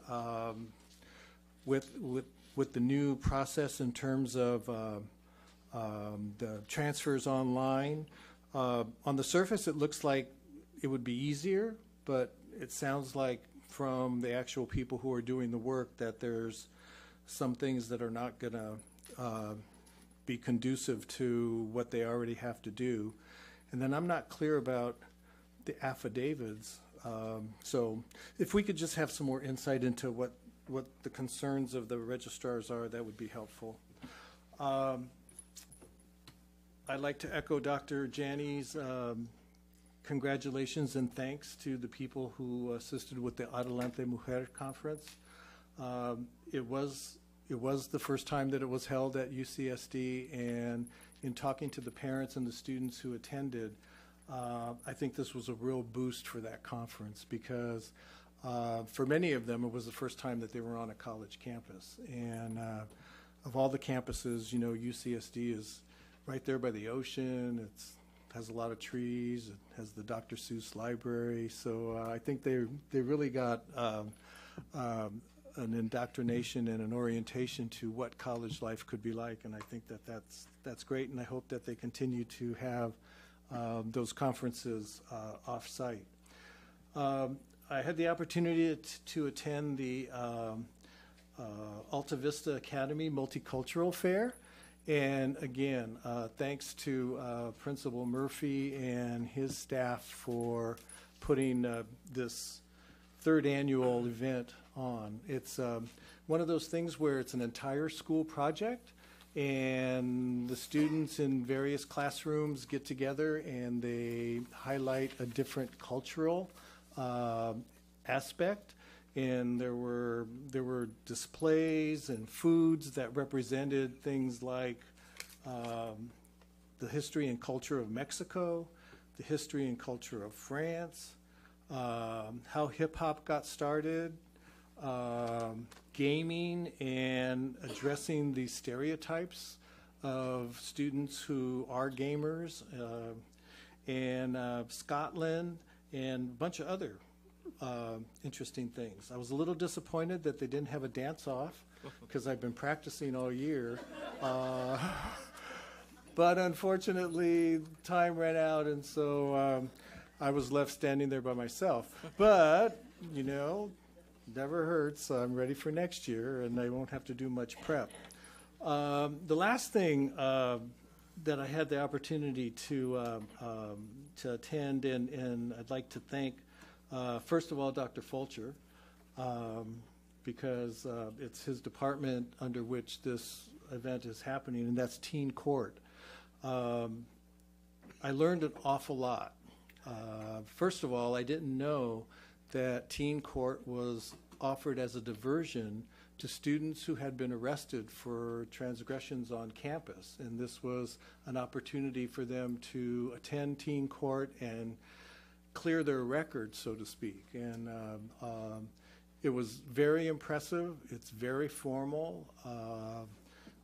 with the new process in terms of the transfers online. On the surface, it looks like it would be easier, but it sounds like from the actual people who are doing the work that there's some things that are not going to be conducive to what they already have to do. And then I'm not clear about the affidavits. So if we could just have some more insight into what the concerns of the registrars are, that would be helpful. I'd like to echo Dr. Janney's congratulations and thanks to the people who assisted with the Adelante Mujer conference. It was the first time that it was held at UCSD, and in talking to the parents and the students who attended, I think this was a real boost for that conference, because for many of them it was the first time that they were on a college campus. And of all the campuses, you know, UCSD is right there by the ocean. It has a lot of trees. It has the Dr. Seuss library. So I think they really got an indoctrination and an orientation to what college life could be like. And I think that that's great. And I hope that they continue to have those conferences off-site. I had the opportunity to attend the Alta Vista Academy Multicultural Fair. And again, thanks to Principal Murphy and his staff for putting this third annual event on. It's one of those things where it's an entire school project, and the students in various classrooms get together and they highlight a different cultural aspect. And there were displays and foods that represented things like the history and culture of Mexico, the history and culture of France, how hip-hop got started, gaming, and addressing the stereotypes of students who are gamers, and Scotland, and a bunch of other interesting things. I was a little disappointed that they didn't have a dance-off, because I've been practicing all year. But unfortunately, time ran out, and so I was left standing there by myself. But, you know, never hurts. I'm ready for next year, and I won't have to do much prep. The last thing that I had the opportunity to attend, and I'd like to thank, first of all, Dr. Fulcher, because it's his department under which this event is happening, and that's Teen Court. I learned an awful lot. First of all, I didn't know that Teen Court was offered as a diversion to students who had been arrested for transgressions on campus. And this was an opportunity for them to attend Teen Court and clear their record, so to speak. And it was very impressive. It's very formal.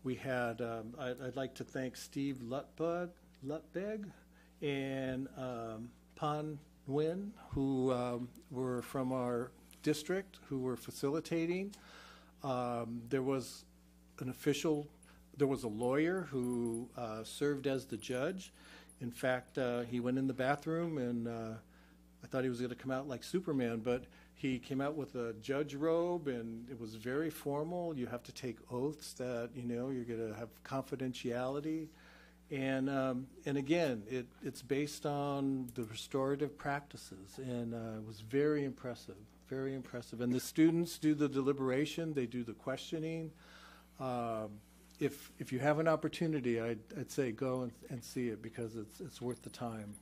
We had, I'd like to thank Steve Lutbeg and Pan Nguyen, who were from our district, who were facilitating. There was an official, there was a lawyer who served as the judge. In fact, he went in the bathroom, and I thought he was going to come out like Superman, but he came out with a judge robe, and it was very formal. You have to take oaths that, you know, you're going to have confidentiality. And again, it's based on the restorative practices, and it was very impressive, very impressive. And the students do the deliberation, they do the questioning. If you have an opportunity, I'd say go and see it, because it's worth the time.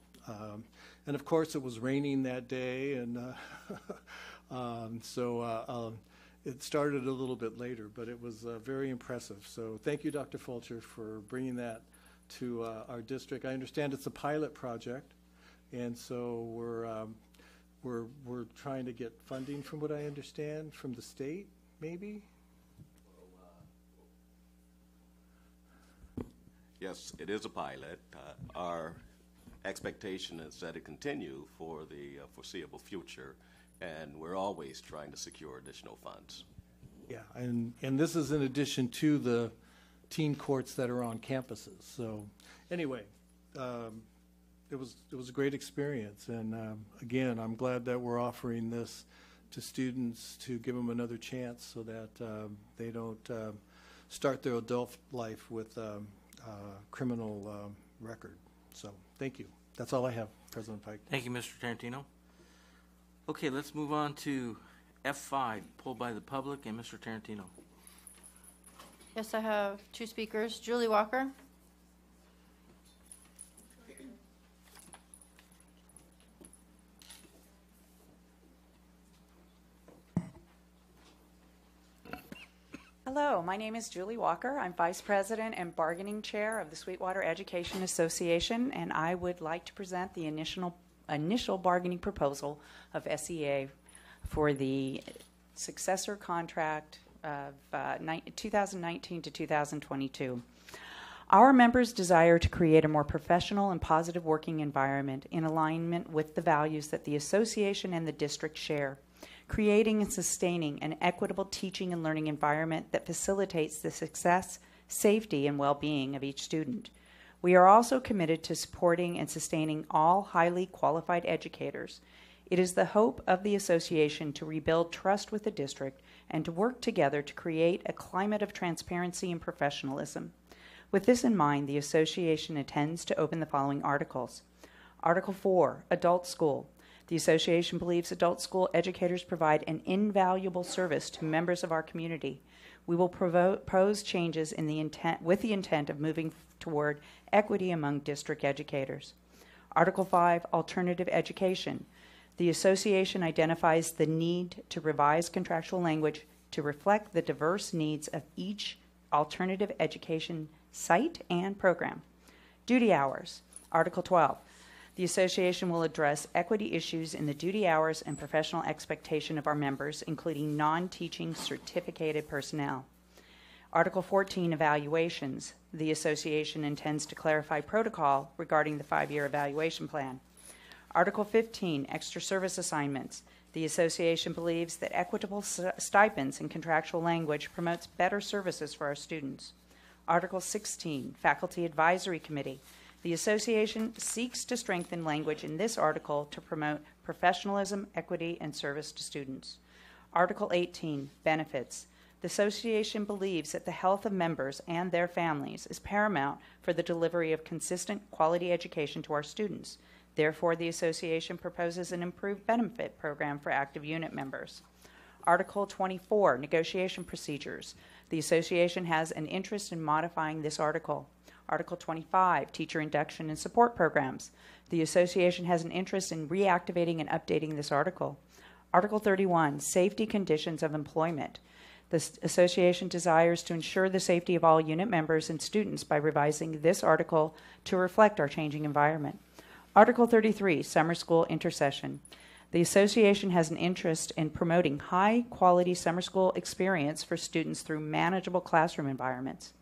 And of course, it was raining that day, and so it started a little bit later, but it was very impressive. So thank you, Dr. Fulcher, for bringing that to our district. I understand it's a pilot project, and so we're trying to get funding, from what I understand, from the state, maybe. Yes, it is a pilot. Our expectation is that it continue for the foreseeable future, and we're always trying to secure additional funds. Yeah, and this is in addition to the teen courts that are on campuses. So anyway, it was a great experience, and again, I'm glad that we're offering this to students to give them another chance, so that they don't start their adult life with criminal record. So thank you. That's all I have, President Pike. Thank you, Mr. Tarantino. Okay, let's move on to F5, pulled by the public, and Mr. Tarantino. Yes, I have two speakers. Julie Walker. Hello, my name is Julie Walker. I'm Vice President and Bargaining Chair of the Sweetwater Education Association, and I would like to present the initial bargaining proposal of SEA for the successor contract of 2019 to 2022. Our members desire to create a more professional and positive working environment in alignment with the values that the association and the district share, creating and sustaining an equitable teaching and learning environment that facilitates the success, safety, and well-being of each student. We are also committed to supporting and sustaining all highly qualified educators. It is the hope of the association to rebuild trust with the district and to work together to create a climate of transparency and professionalism. With this in mind, the association intends to open the following articles. Article 4, Adult School. The association believes adult school educators provide an invaluable service to members of our community. We will propose changes with the intent of moving toward equity among district educators. Article 5, Alternative Education. The association identifies the need to revise contractual language to reflect the diverse needs of each alternative education site and program. Duty hours. Article 12. The association will address equity issues in the duty hours and professional expectation of our members, including non-teaching certificated personnel. Article 14, Evaluations. The association intends to clarify protocol regarding the 5-year evaluation plan. Article 15, Extra Service Assignments. The association believes that equitable stipends and contractual language promotes better services for our students. Article 16, Faculty Advisory Committee. The association seeks to strengthen language in this article to promote professionalism, equity, and service to students. Article 18, Benefits. The association believes that the health of members and their families is paramount for the delivery of consistent quality education to our students. Therefore, the association proposes an improved benefit program for active unit members. Article 24, Negotiation Procedures. The association has an interest in modifying this article. Article 25, Teacher Induction and Support Programs. The association has an interest in reactivating and updating this article. Article 31, Safety Conditions of Employment. The association desires to ensure the safety of all unit members and students by revising this article to reflect our changing environment. Article 33, Summer School Intercession. The association has an interest in promoting high-quality summer school experience for students through manageable classroom environments.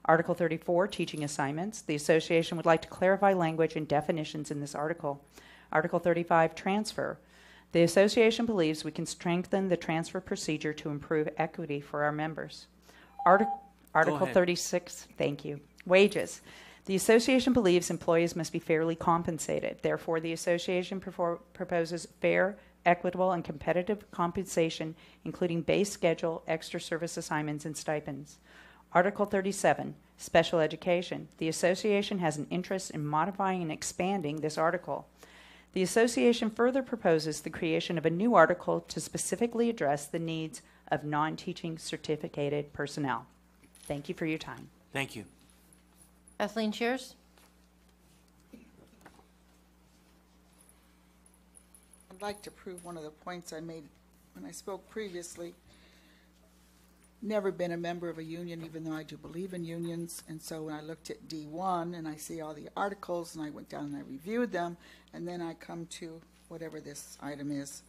Article 34, Teaching Assignments. The association would like to clarify language and definitions in this article. Article 35, Transfer. The association believes we can strengthen the transfer procedure to improve equity for our members. Article 36, thank you. Wages. The association believes employees must be fairly compensated. Therefore, the association proposes fair, equitable, and competitive compensation, including base schedule, extra service assignments, and stipends. Article 37, Special Education. The association has an interest in modifying and expanding this article. The association further proposes the creation of a new article to specifically address the needs of non-teaching certificated personnel. Thank you for your time. Thank you. Kathleen Shears. I'd like to prove one of the points I made when I spoke previously. Never been a member of a union, even though I do believe in unions. And so when I looked at D1 and I see all the articles and I went down and I reviewed them, and then I come to whatever this item is.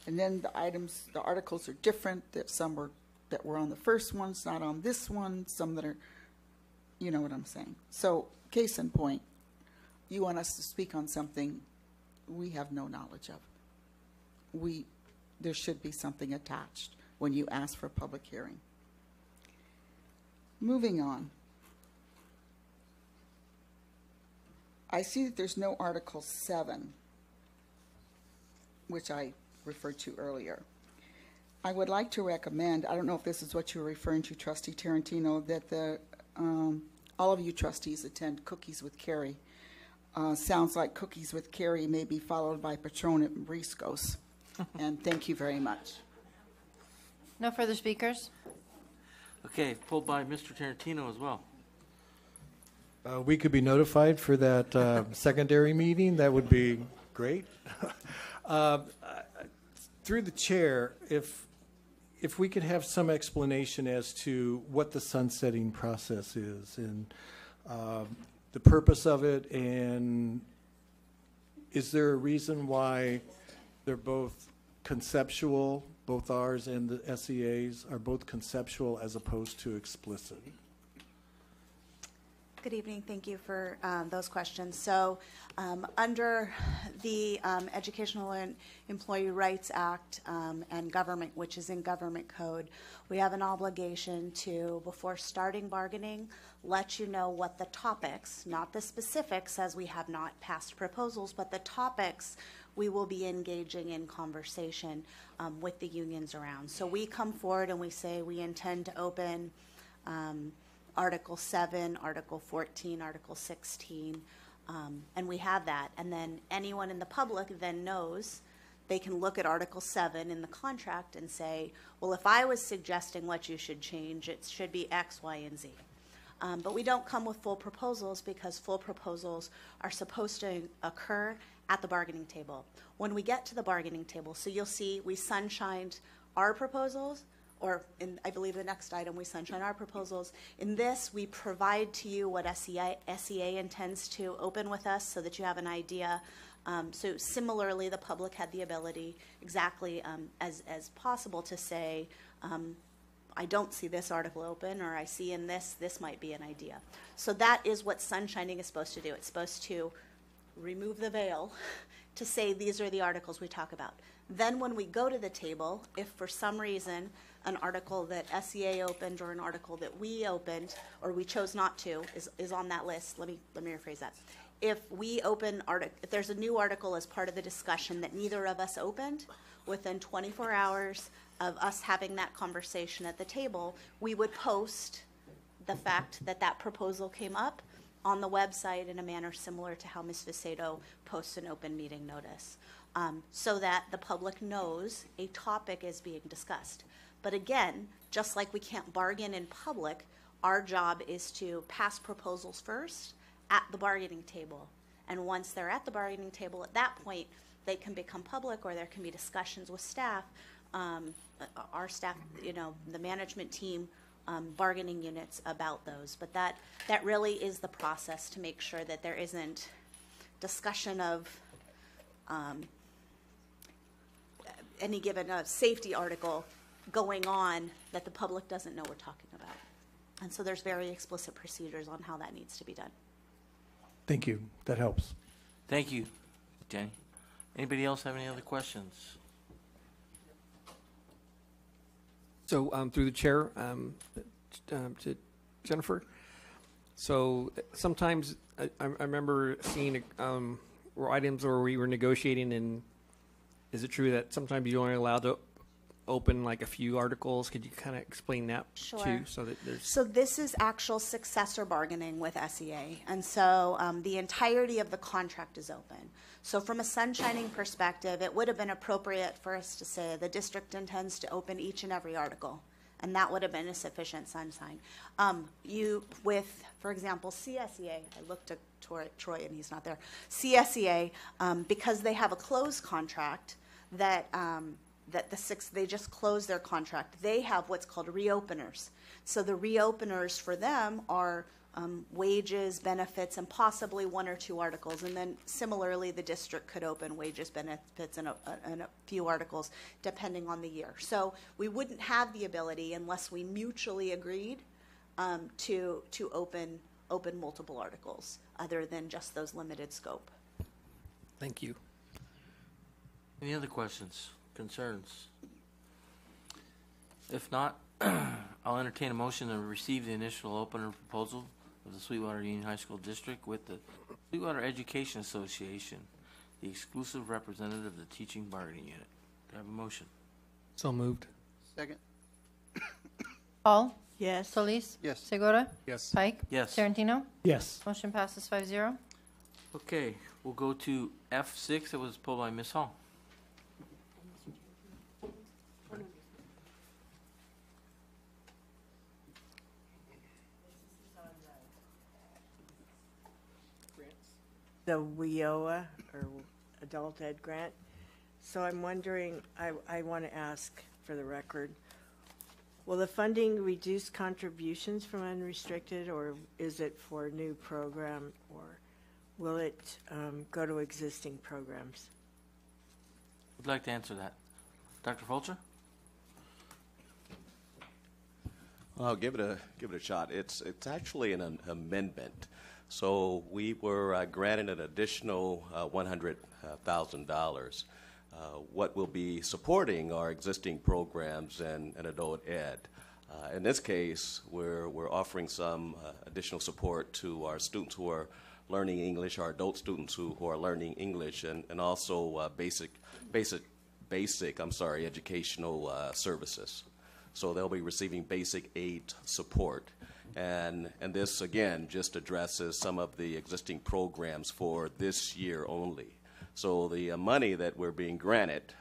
And then the articles are different, that some that were on the first one, not on this one, some that are, you know what I'm saying. So case in point, you want us to speak on something we have no knowledge of. There should be something attached when you ask for a public hearing. Moving on. I see that there's no Article 7, which I referred to earlier. I would like to recommend, I don't know if this is what you're referring to, Trustee Tarantino, that all of you trustees attend Cookies with Carrie. Sounds like Cookies with Carrie may be followed by Patron and Briscoes. And thank you very much. No further speakers? Okay, pulled by Mr. Tarantino as well. We could be notified for that secondary meeting. That would be great. Through the chair, if we could have some explanation as to what the sunsetting process is and the purpose of it, and is there a reason why they're both conceptual, both ours and the SEAs are both conceptual as opposed to explicit? Good evening. Thank you for those questions. So under the Educational and Employee Rights Act and government, which is in government code, we have an obligation to, before starting bargaining, let you know what the topics, not the specifics as we have not passed proposals, but the topics we will be engaging in conversation with the unions around. So we come forward and we say we intend to open Article 7, Article 14, Article 16, and we have that. And then anyone in the public then knows they can look at Article 7 in the contract and say, well, if I was suggesting what you should change, it should be X, Y, and Z. But we don't come with full proposals because full proposals are supposed to occur at the bargaining table. When we get to the bargaining table, so you'll see we sunshined our proposals, or in, I believe the next item, we sunshine our proposals. In this, we provide to you what SEA intends to open with us so that you have an idea. So similarly, the public had the ability, exactly as possible, to say, I don't see this article open, or I see in this might be an idea. So that is what sunshining is supposed to do. It's supposed to remove the veil to say these are the articles we talk about. Then when we go to the table, if for some reason an article that SEA opened or an article that we opened or we chose not to is on that list. Let me rephrase that. If if there's a new article as part of the discussion that neither of us opened, within 24 hours of us having that conversation at the table, we would post the fact that that proposal came up on the website in a manner similar to how Ms. Vicedo posts an open meeting notice, so that the public knows a topic is being discussed. But again, just like we can't bargain in public, our job is to pass proposals first at the bargaining table. And once they're at the bargaining table, at that point, they can become public, or there can be discussions with staff, our staff, the management team, bargaining units about those. But that really is the process to make sure that there isn't discussion of any given safety article going on that the public doesn't know we're talking about. And so there's very explicit procedures on how that needs to be done. Thank you. That helps. Thank you, Jenny. Anybody else have any other questions? So through the chair, to Jennifer. So sometimes I remember seeing items where we were negotiating, and is it true that sometimes you're only allowed to open like a few articles? Could you kind of explain that too? So this is actual successor bargaining with SEA, and so the entirety of the contract is open. So from a sunshining perspective, it would have been appropriate for us to say the district intends to open each and every article, and that would have been a sufficient sunshine. For example, CSEA, I looked at Troy and he's not there. CSEA, because they have a closed contract they just closed their contract. They have what's called reopeners. So the reopeners for them are wages, benefits, and possibly one or two articles. And then similarly, the district could open wages, benefits, and a few articles depending on the year. So we wouldn't have the ability, unless we mutually agreed, to open multiple articles other than just those limited scope. Thank you. Any other questions, concerns? If not, I'll entertain a motion to receive the initial opener proposal of the Sweetwater Union High School District with the Sweetwater Education Association, the exclusive representative of the teaching bargaining unit. Do I have a motion? So moved. Second. Hall? Yes. Solis? Yes. Segura? Yes. Pike? Yes. Tarantino? Yes. Motion passes 5-0. Okay, we'll go to F6 that was pulled by Ms. Hall. The WIOA, or Adult Ed Grant. So I'm wondering, I want to ask for the record, will the funding reduce contributions from unrestricted, or is it for a new program, or will it go to existing programs? Would like to answer that. Dr. Fulcher? Well, I'll give it a shot. It's actually an amendment. So we were granted an additional $100,000. What will be supporting our existing programs and adult ed. In this case, we're offering some additional support to our students who are learning English, our adult students who are learning English, and also basic educational services. So they'll be receiving basic aid support. And this, again, just addresses some of the existing programs for this year only. So the money that we're being granted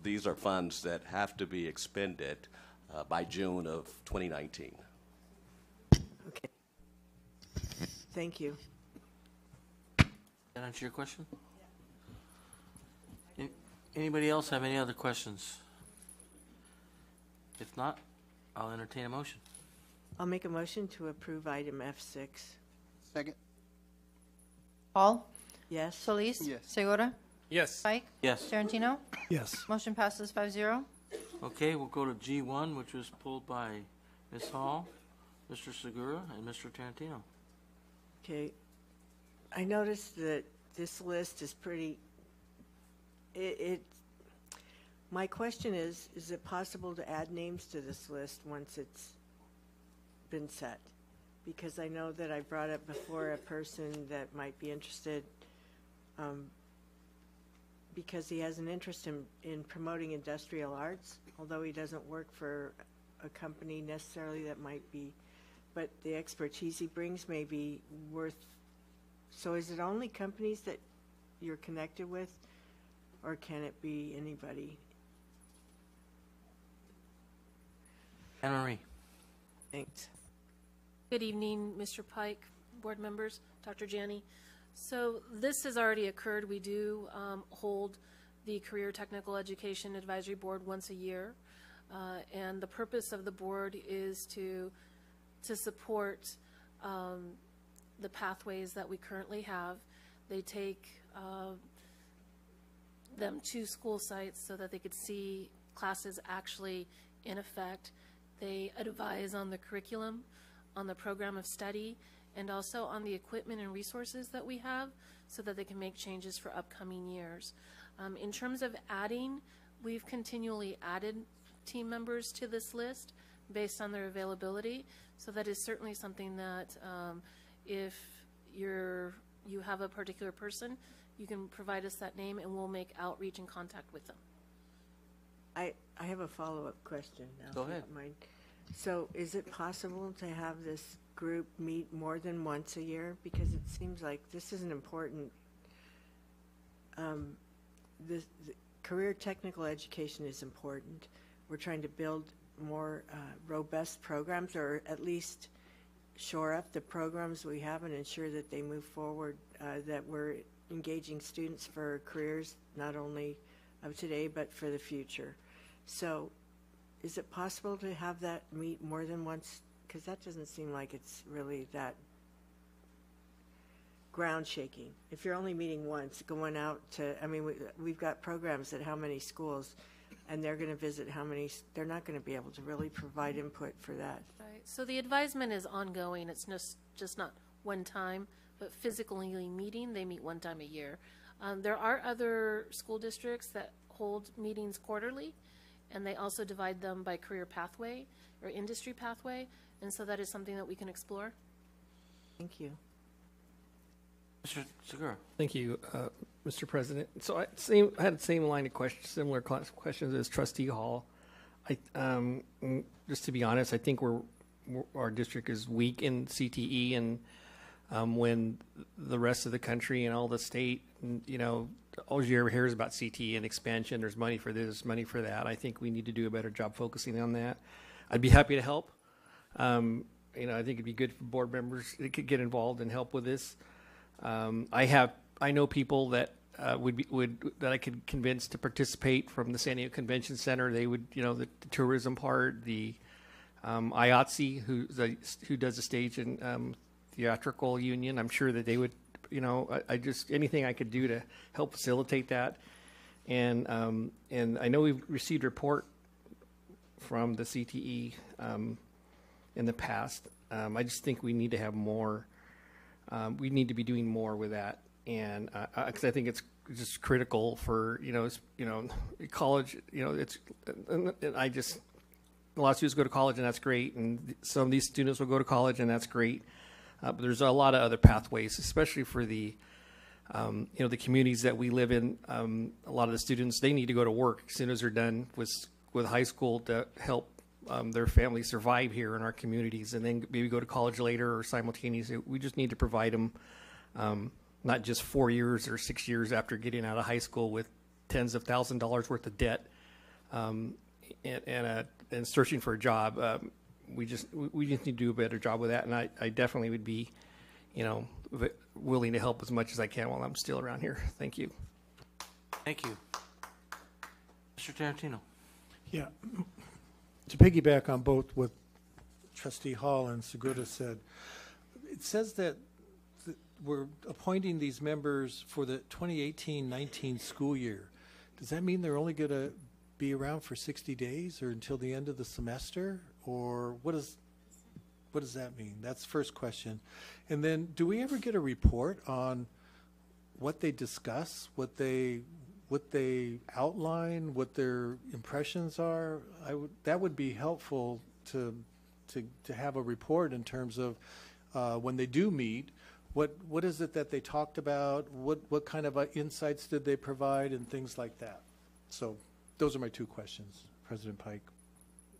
these are funds that have to be expended by June of 2019. Okay. Thank you. That answer your question? Yeah. Anybody else have any other questions? If not, I'll entertain a motion. I'll make a motion to approve item F6. Second. Hall? Yes. Solis? Yes. Segura? Yes. Pike? Yes. Tarantino? Yes. Motion passes 5-0. Okay, we'll go to G1, which was pulled by Ms. Hall, Mr. Segura, and Mr. Tarantino. Okay. I noticed that this list is pretty, My question is it possible to add names to this list once it's been set? Because I know that I brought up before a person that might be interested, because he has an interest in promoting industrial arts, although he doesn't work for a company necessarily that might be, but the expertise he brings may be worth. So is it only companies that you're connected with, or can it be anybody? Anne Marie. Thanks. Good evening, Mr. Pike, board members, Dr. Janney. So this has already occurred. We do hold the Career Technical Education Advisory Board once a year. And the purpose of the board is to support the pathways that we currently have. They take them to school sites so that they could see classes actually in effect. They advise on the curriculum, on the program of study, and also on the equipment and resources that we have so that they can make changes for upcoming years. In terms of adding, we've continually added team members to this list based on their availability. So that is certainly something that if you have a particular person, you can provide us that name and we'll make outreach and contact with them. I have a follow-up question now. Go ahead. So is it possible to have this group meet more than once a year? Because it seems like this is an important, the career technical education is important. We're trying to build more robust programs, or at least shore up the programs we have and ensure that they move forward, that we're engaging students for careers not only of today but for the future. So is it possible to have that meet more than once? Because that doesn't seem like it's really that ground shaking. If you're only meeting once, going out to, I mean, we've got programs at how many schools, and they're going to visit how many, they're not going to be able to really provide input for that. Right. So the advisement is ongoing. It's just not one time, but physically meeting, they meet one time a year. There are other school districts that hold meetings quarterly, and they also divide them by career pathway or industry pathway, and so that is something that we can explore. Thank you. Mr. Segura. Thank you, Mr. President. So I had the same line of questions, similar questions as Trustee Hall. Just to be honest, I think our district is weak in CTE, and when the rest of the country and all the state, all you ever hear is about CTE and expansion. There's money for this, money for that. I think we need to do a better job focusing on that. I'd be happy to help. I think it'd be good for board members that could get involved and help with this. I know people that that I could convince to participate from the San Diego Convention Center. They would, the tourism part, the IATSE, who does the stage and theatrical union. I'm sure that they would, I just anything I could do to help facilitate that. And I know we've received a report from the CTE in the past. I just think we need to have more. We need to be doing more with that, and because I think it's just critical for college. It's and I just a lot of students go to college, and that's great, and some of these students will go to college, and that's great. But there's a lot of other pathways, especially for the the communities that we live in. A lot of the students, they need to go to work as soon as they're done with high school to help their families survive here in our communities, and then maybe go to college later or simultaneously. We just need to provide them not just 4 years or 6 years after getting out of high school with tens of thousands of dollars worth of debt and searching for a job. We just need to do a better job with that, and I definitely would be, willing to help as much as I can while I'm still around here. Thank you. Thank you. Mr. Tarantino. Yeah. To piggyback on both what Trustee Hall and Segura said, it says that we're appointing these members for the 2018-19 school year. Does that mean they're only going to be around for 60 days or until the end of the semester? Or what does that mean? That's the first question. And then do we ever get a report on what they discuss, what they what they outline, what their impressions are. That would be helpful to have a report in terms of when they do meet, what is it that they talked about, what kind of insights did they provide, and things like that. So those are my two questions, President Pike.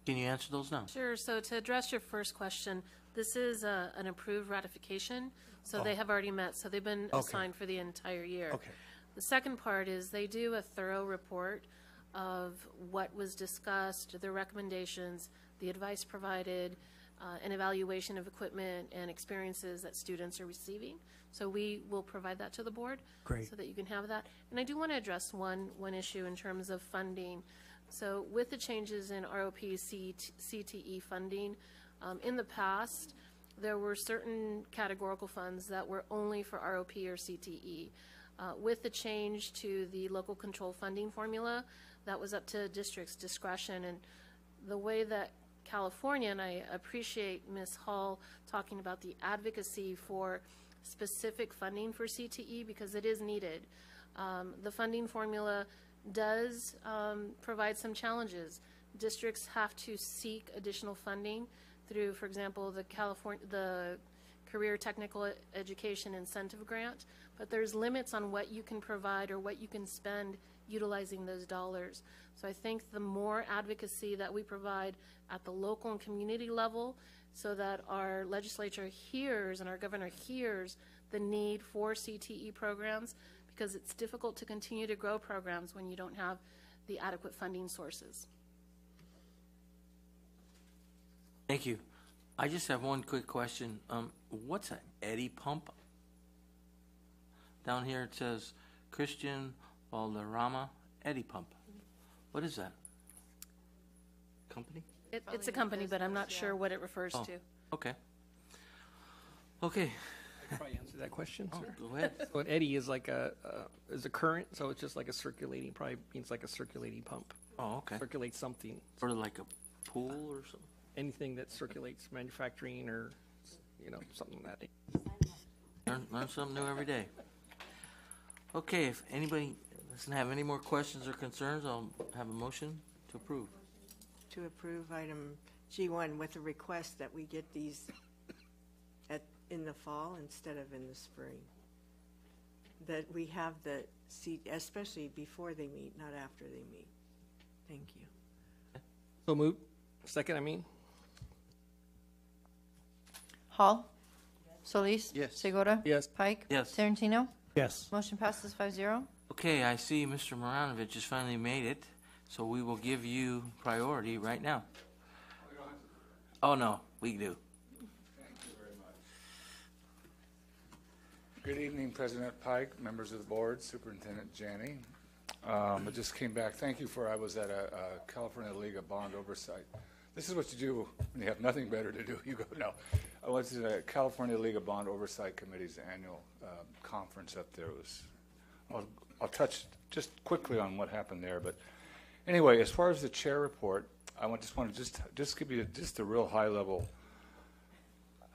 Can you answer those now? Sure. So to address your first question, this is an approved ratification, so they have already met, so they've been assigned for the entire year. Okay. The second part is they do a thorough report of what was discussed, the recommendations, the advice provided, an evaluation of equipment and experiences that students are receiving. So we will provide that to the board. Great. So that you can have that. And I do want to address one issue in terms of funding. So with the changes in ROP CTE funding, in the past, there were certain categorical funds that were only for ROP or CTE. With the change to the local control funding formula, that was up to district's discretion. And the way that California, and I appreciate Ms. Hall talking about the advocacy for specific funding for CTE because it is needed. The funding formula does provide some challenges. Districts have to seek additional funding through, for example, the Career Technical Education Incentive Grant, but there's limits on what you can provide or what you can spend utilizing those dollars. So I think the more advocacy that we provide at the local and community level so that our legislature hears and our governor hears the need for CTE programs, because it's difficult to continue to grow programs when you don't have the adequate funding sources. Thank you. I just have one quick question. What's an eddy pump? Down here it says Christian Valderrama eddy pump. What is that? Company? It's a company, but I'm not sure what it refers to. Okay. Okay. I can probably answer that question, sir. Go ahead. So an eddy is like a current, so it's just like a circulating, probably means like a circulating pump. Oh, okay. Circulates something. Sort of like a pool or something? Anything that circulates manufacturing or, something like that. Learn something new every day. Okay, if anybody doesn't have any more questions or concerns, I'll have a motion to approve. To approve item G1 with a request that we get these in the fall instead of in the spring. That we have the seat, especially before they meet, not after they meet. Thank you. So moved. Second, Hall? Solis? Yes. Segura? Yes. Pike? Yes. Tarantino? Yes. Motion passes 5-0. Okay, I see Mr. Maranovich has finally made it, so we will give you priority right now. Oh, no, we do. Thank you very much. Good evening, President Pike, members of the board, Superintendent Janney. I just came back. Thank you I was at a California League of Bond Oversight. This is what you do when you have nothing better to do. You go, no. I went to the California League of Bond Oversight Committee's annual conference up there. I'll touch just quickly on what happened there. But anyway, as far as the chair report, I just want to just give you just a real high-level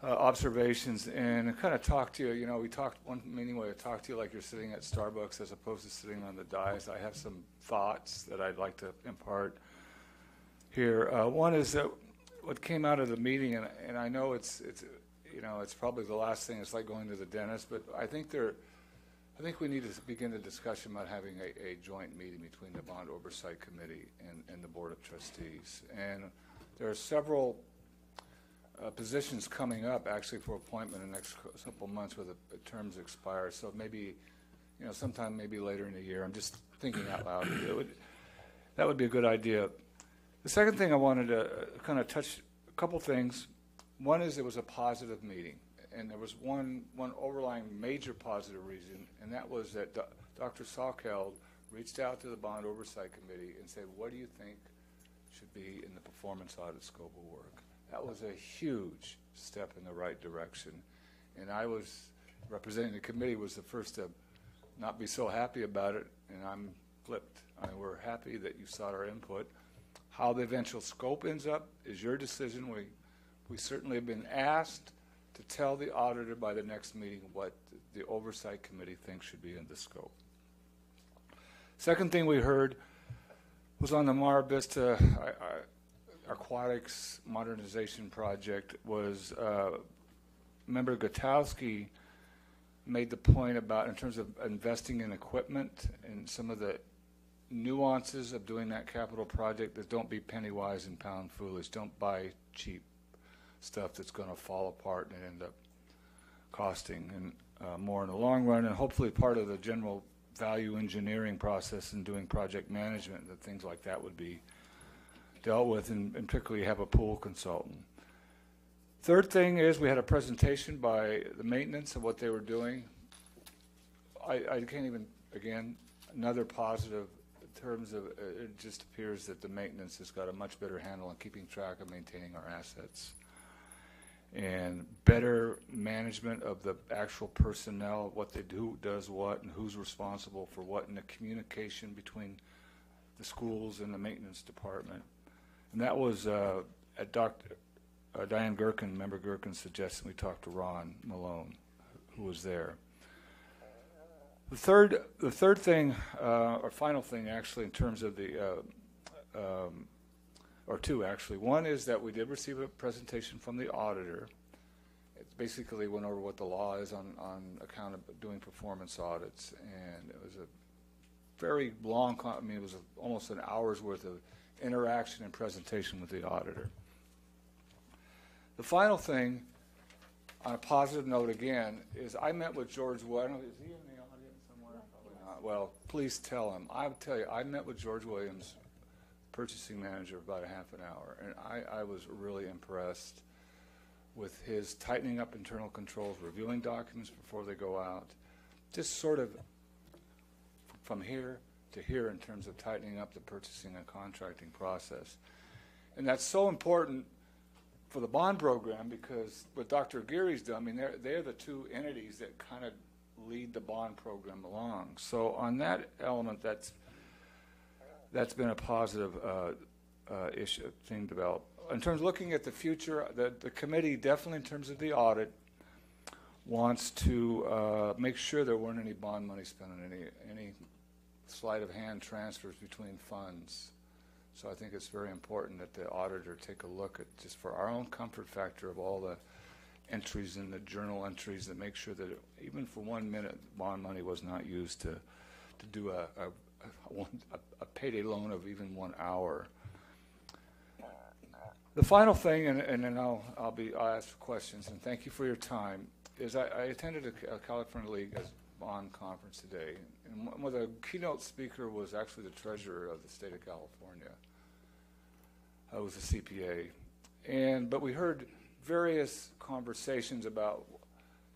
observations and kind of talk to you. We talked one meeting where I talked to you like you're sitting at Starbucks as opposed to sitting on the dais. I have some thoughts that I'd like to impart here. One is that what came out of the meeting, and I know it's probably the last thing. It's like going to the dentist, but I think we need to begin the discussion about having a joint meeting between the Bond Oversight Committee and the Board of Trustees. And there are several positions coming up actually for appointment in the next couple months where the terms expire. So maybe, sometime maybe later in the year. I'm just thinking out loud. That would be a good idea. The second thing I wanted to kind of touch a couple things. One is it was a positive meeting, and there was one overlying major positive reason, and that was that Dr. Salkeld reached out to the Bond Oversight Committee and said, what do you think should be in the performance audit scope of work? That was a huge step in the right direction, and I was representing the committee, was the first to not be so happy about it, and I'm flipped. We're happy that you sought our input. How the eventual scope ends up is your decision. We certainly have been asked to tell the auditor by the next meeting what the Oversight Committee thinks should be in the scope. Second thing we heard was on the Mar Vista Aquatics Modernization Project was Member Gutowski made the point about, in terms of investing in equipment and some of the nuances of doing that capital project, that don't be penny wise and pound foolish. Don't buy cheap stuff that's going to fall apart and end up costing and more in the long run. And hopefully part of the general value engineering process and doing project management, that things like that would be dealt with, and particularly have a pool consultant. Third thing is we had a presentation by the maintenance of what they were doing. I can't even, again, another positive in terms of it just appears that the maintenance has got a much better handle on keeping track of maintaining our assets, and better management of the actual personnel, what they do, does what, and who's responsible for what, and the communication between the schools and the maintenance department. And that was at Dr. Diane Gherkin, Member Gherkin's suggestion. We talked to Ron Malone, who was there. The third thing, or final thing, actually, in terms of the, or two actually. One is that we did receive a presentation from the auditor. It basically went over what the law is on account of doing performance audits, and it was a very long, it was almost an hour's worth of interaction and presentation with the auditor. The final thing, on a positive note again, is I met with George Williams. Is he in the audience somewhere? Probably not. Well, please tell him. I'll tell you, I met with George Williams, purchasing manager, about a half an hour, and I was really impressed with his tightening up internal controls, reviewing documents before they go out, just sort of from here to here in terms of tightening up the purchasing and contracting process. And that's so important for the bond program, because what Dr. Geary's done, I mean, they're the two entities that kind of lead the bond program along. So on that element, that's been a positive issue, thing developed. In terms of looking at the future, the committee definitely, in terms of the audit, wants to make sure there weren't any bond money spent on any sleight of hand transfers between funds. So I think it's very important that the auditor take a look at, just for our own comfort factor, of all the entries in the journal entries, that make sure that even for 1 minute, bond money was not used to do a payday loan of even 1 hour. The final thing, and then I'll ask for questions, and thank you for your time, is I attended a California League bond conference today, and the keynote speaker was actually the treasurer of the state of California. It was a CPA, but we heard various conversations about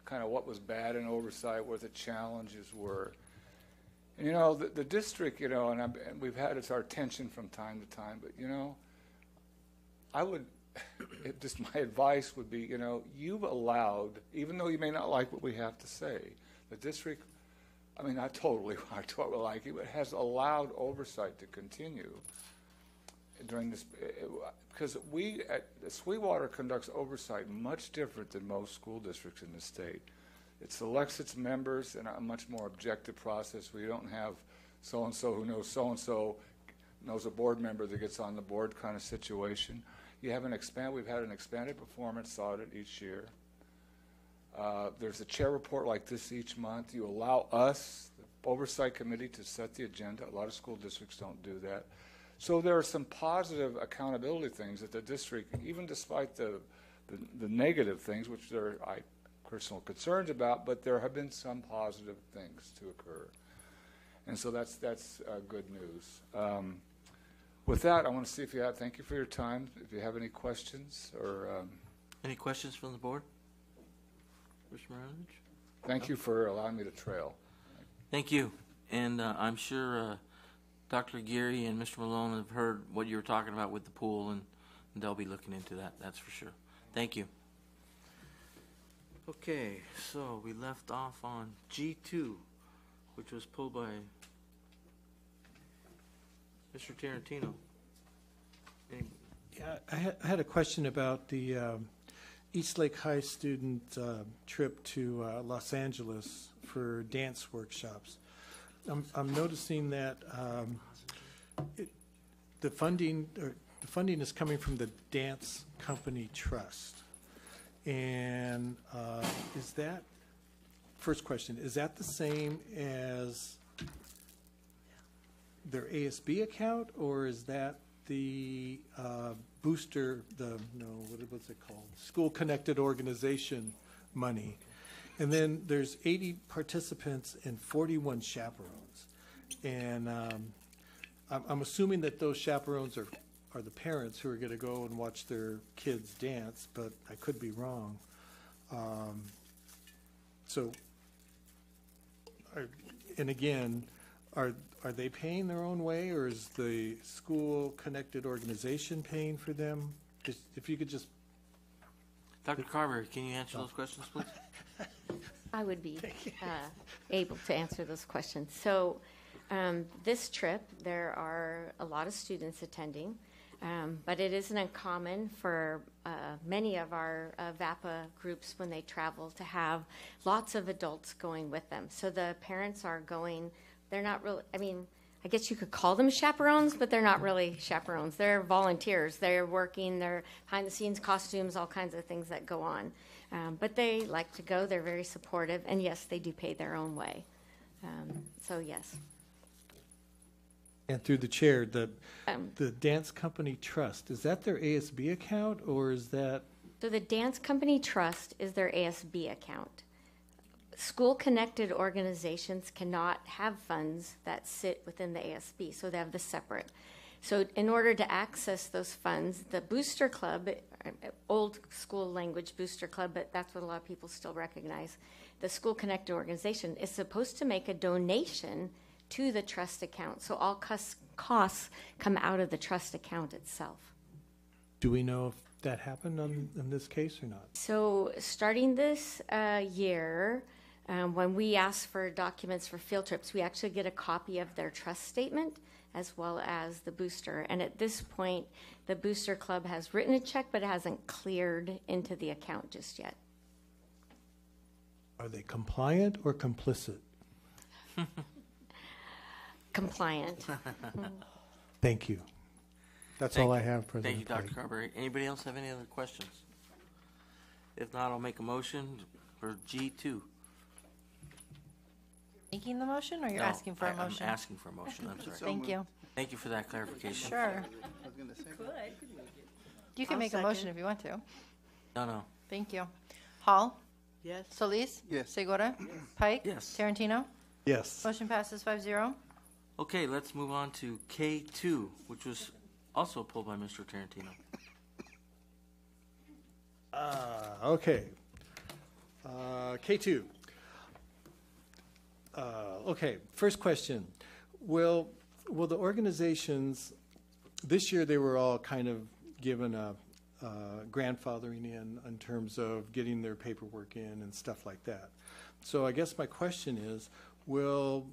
kind of what was bad in oversight, what the challenges were. And the district, and we've had it's our attention from time to time, but I would, just my advice would be, you've allowed, even though you may not like what we have to say, the district, I mean, I totally like it, but has allowed oversight to continue during this, because the Sweetwater conducts oversight much different than most school districts in the state. It selects its members in a much more objective process, where you don't have so-and-so who knows so-and-so knows a board member that gets on the board kind of situation. You have we've had an expanded performance audit each year. There's a chair report like this each month. You allow us, the oversight committee, to set the agenda. A lot of school districts don't do that. So there are some positive accountability things that the district, even despite the negative things, which there are personal concerns about, but there have been some positive things to occur. And so that's good news. With that, I want to see if you have, thank you for your time. If you have any questions or... Any questions from the board? Mr. Maranovich? Thank you for allowing me to trail. Thank you. And I'm sure Dr. Geary and Mr. Malone have heard what you were talking about with the pool, and they'll be looking into that, that's for sure. Thank you. Okay, so we left off on G2, which was pulled by Mr. Tarantino. Yeah, I had a question about the East Lake High student trip to Los Angeles for dance workshops. I'm noticing that the funding is coming from the Dance Company Trust. And is that, first question, is that the same as their ASB account, or is that the booster, what's it called? School Connected Organization money? And then there's 80 participants and 41 chaperones. And I'm assuming that those chaperones are the parents who are going to go and watch their kids dance, but I could be wrong. And again, are they paying their own way, or is the School Connected Organization paying for them? If you could just... Dr. Carver, can you answer those questions, please? I would be able to answer those questions. So this trip, there are a lot of students attending, but it isn't uncommon for many of our VAPA groups, when they travel, to have lots of adults going with them. So the parents are going, they're not really, I guess you could call them chaperones, but they're not really chaperones. They're volunteers. They're working, they're behind-the-scenes costumes, all kinds of things that go on. But they like to go. They're very supportive. And, yes, they do pay their own way. So, yes. And through the chair, the Dance Company Trust, is that their ASB account, or is that... So the Dance Company Trust is their ASB account. School-connected organizations cannot have funds that sit within the ASB, so they have the separate. So in order to access those funds, the Booster Club, old school language Booster Club, but that's what a lot of people still recognize, the School-connected organization is supposed to make a donation to the trust account. So all costs come out of the trust account itself. Do we know if that happened in this case or not? So starting this year, when we ask for documents for field trips, we actually get a copy of their trust statement as well as the booster. And at this point, the Booster Club has written a check, but it hasn't cleared into the account just yet. Are they compliant or complicit? Compliant. Thank you. That's all I have, President. Thank you, Dr. Carberry. Anybody else have any other questions? If not, I'll make a motion for G2. Making the motion, or you're asking for a motion? I'm asking for a motion. I'm sorry. Thank you. Thank you for that clarification. Sure. You can make a motion if you want to. No. Thank you. Hall? Yes. Solis? Yes. Segura? Pike? Yes. Tarantino? Yes. Motion passes 5-0. Okay, let's move on to K2, which was also pulled by Mr. Tarantino. Okay. K2. Okay, first question. Will the organizations, this year they were all kind of given a grandfathering in terms of getting their paperwork in and stuff like that. So I guess my question is, will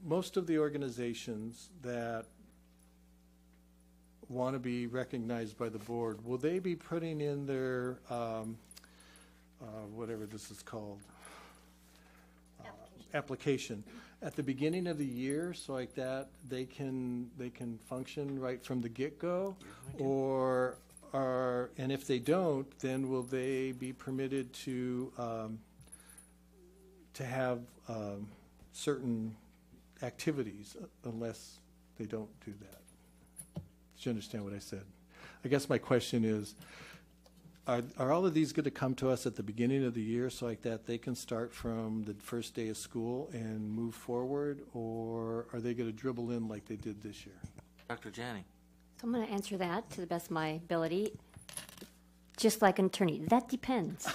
most of the organizations that want to be recognized by the board, will they be putting in their whatever this is called, application at the beginning of the year, so like that they can function right from the get-go, and if they don't, then will they be permitted to have certain activities unless they don't do that? Did you understand what I said? I guess my question is, are all of these going to come to us at the beginning of the year so like that they can start from the first day of school and move forward, or are they going to dribble in like they did this year? Dr. Janney. So I'm going to answer that to the best of my ability. Just like an attorney, that depends.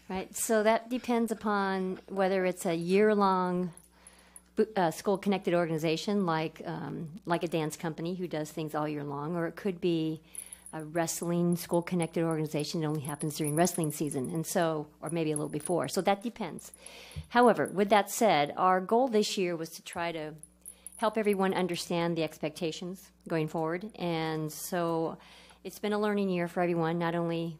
Right? So that depends upon whether it's a year-long school-connected organization like a dance company who does things all year long, or it could be a wrestling school-connected organization that only happens during wrestling season, and so, or maybe a little before. So that depends. However, with that said, our goal this year was to try to help everyone understand the expectations going forward, and so it's been a learning year for everyone, not only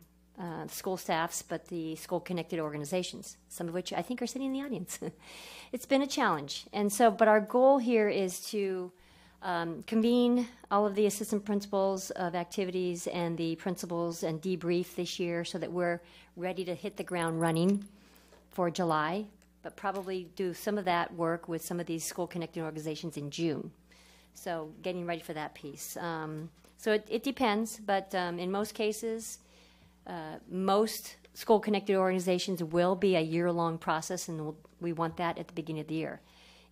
school staffs, but the school-connected organizations, some of which I think are sitting in the audience. It's been a challenge. And so, but our goal here is to convene all of the assistant principals of activities and the principals and debrief this year so that we're ready to hit the ground running for July, but probably do some of that work with some of these school-connected organizations in June. So getting ready for that piece. So it depends, but in most cases, most school-connected organizations will be a year-long process, and we want that at the beginning of the year.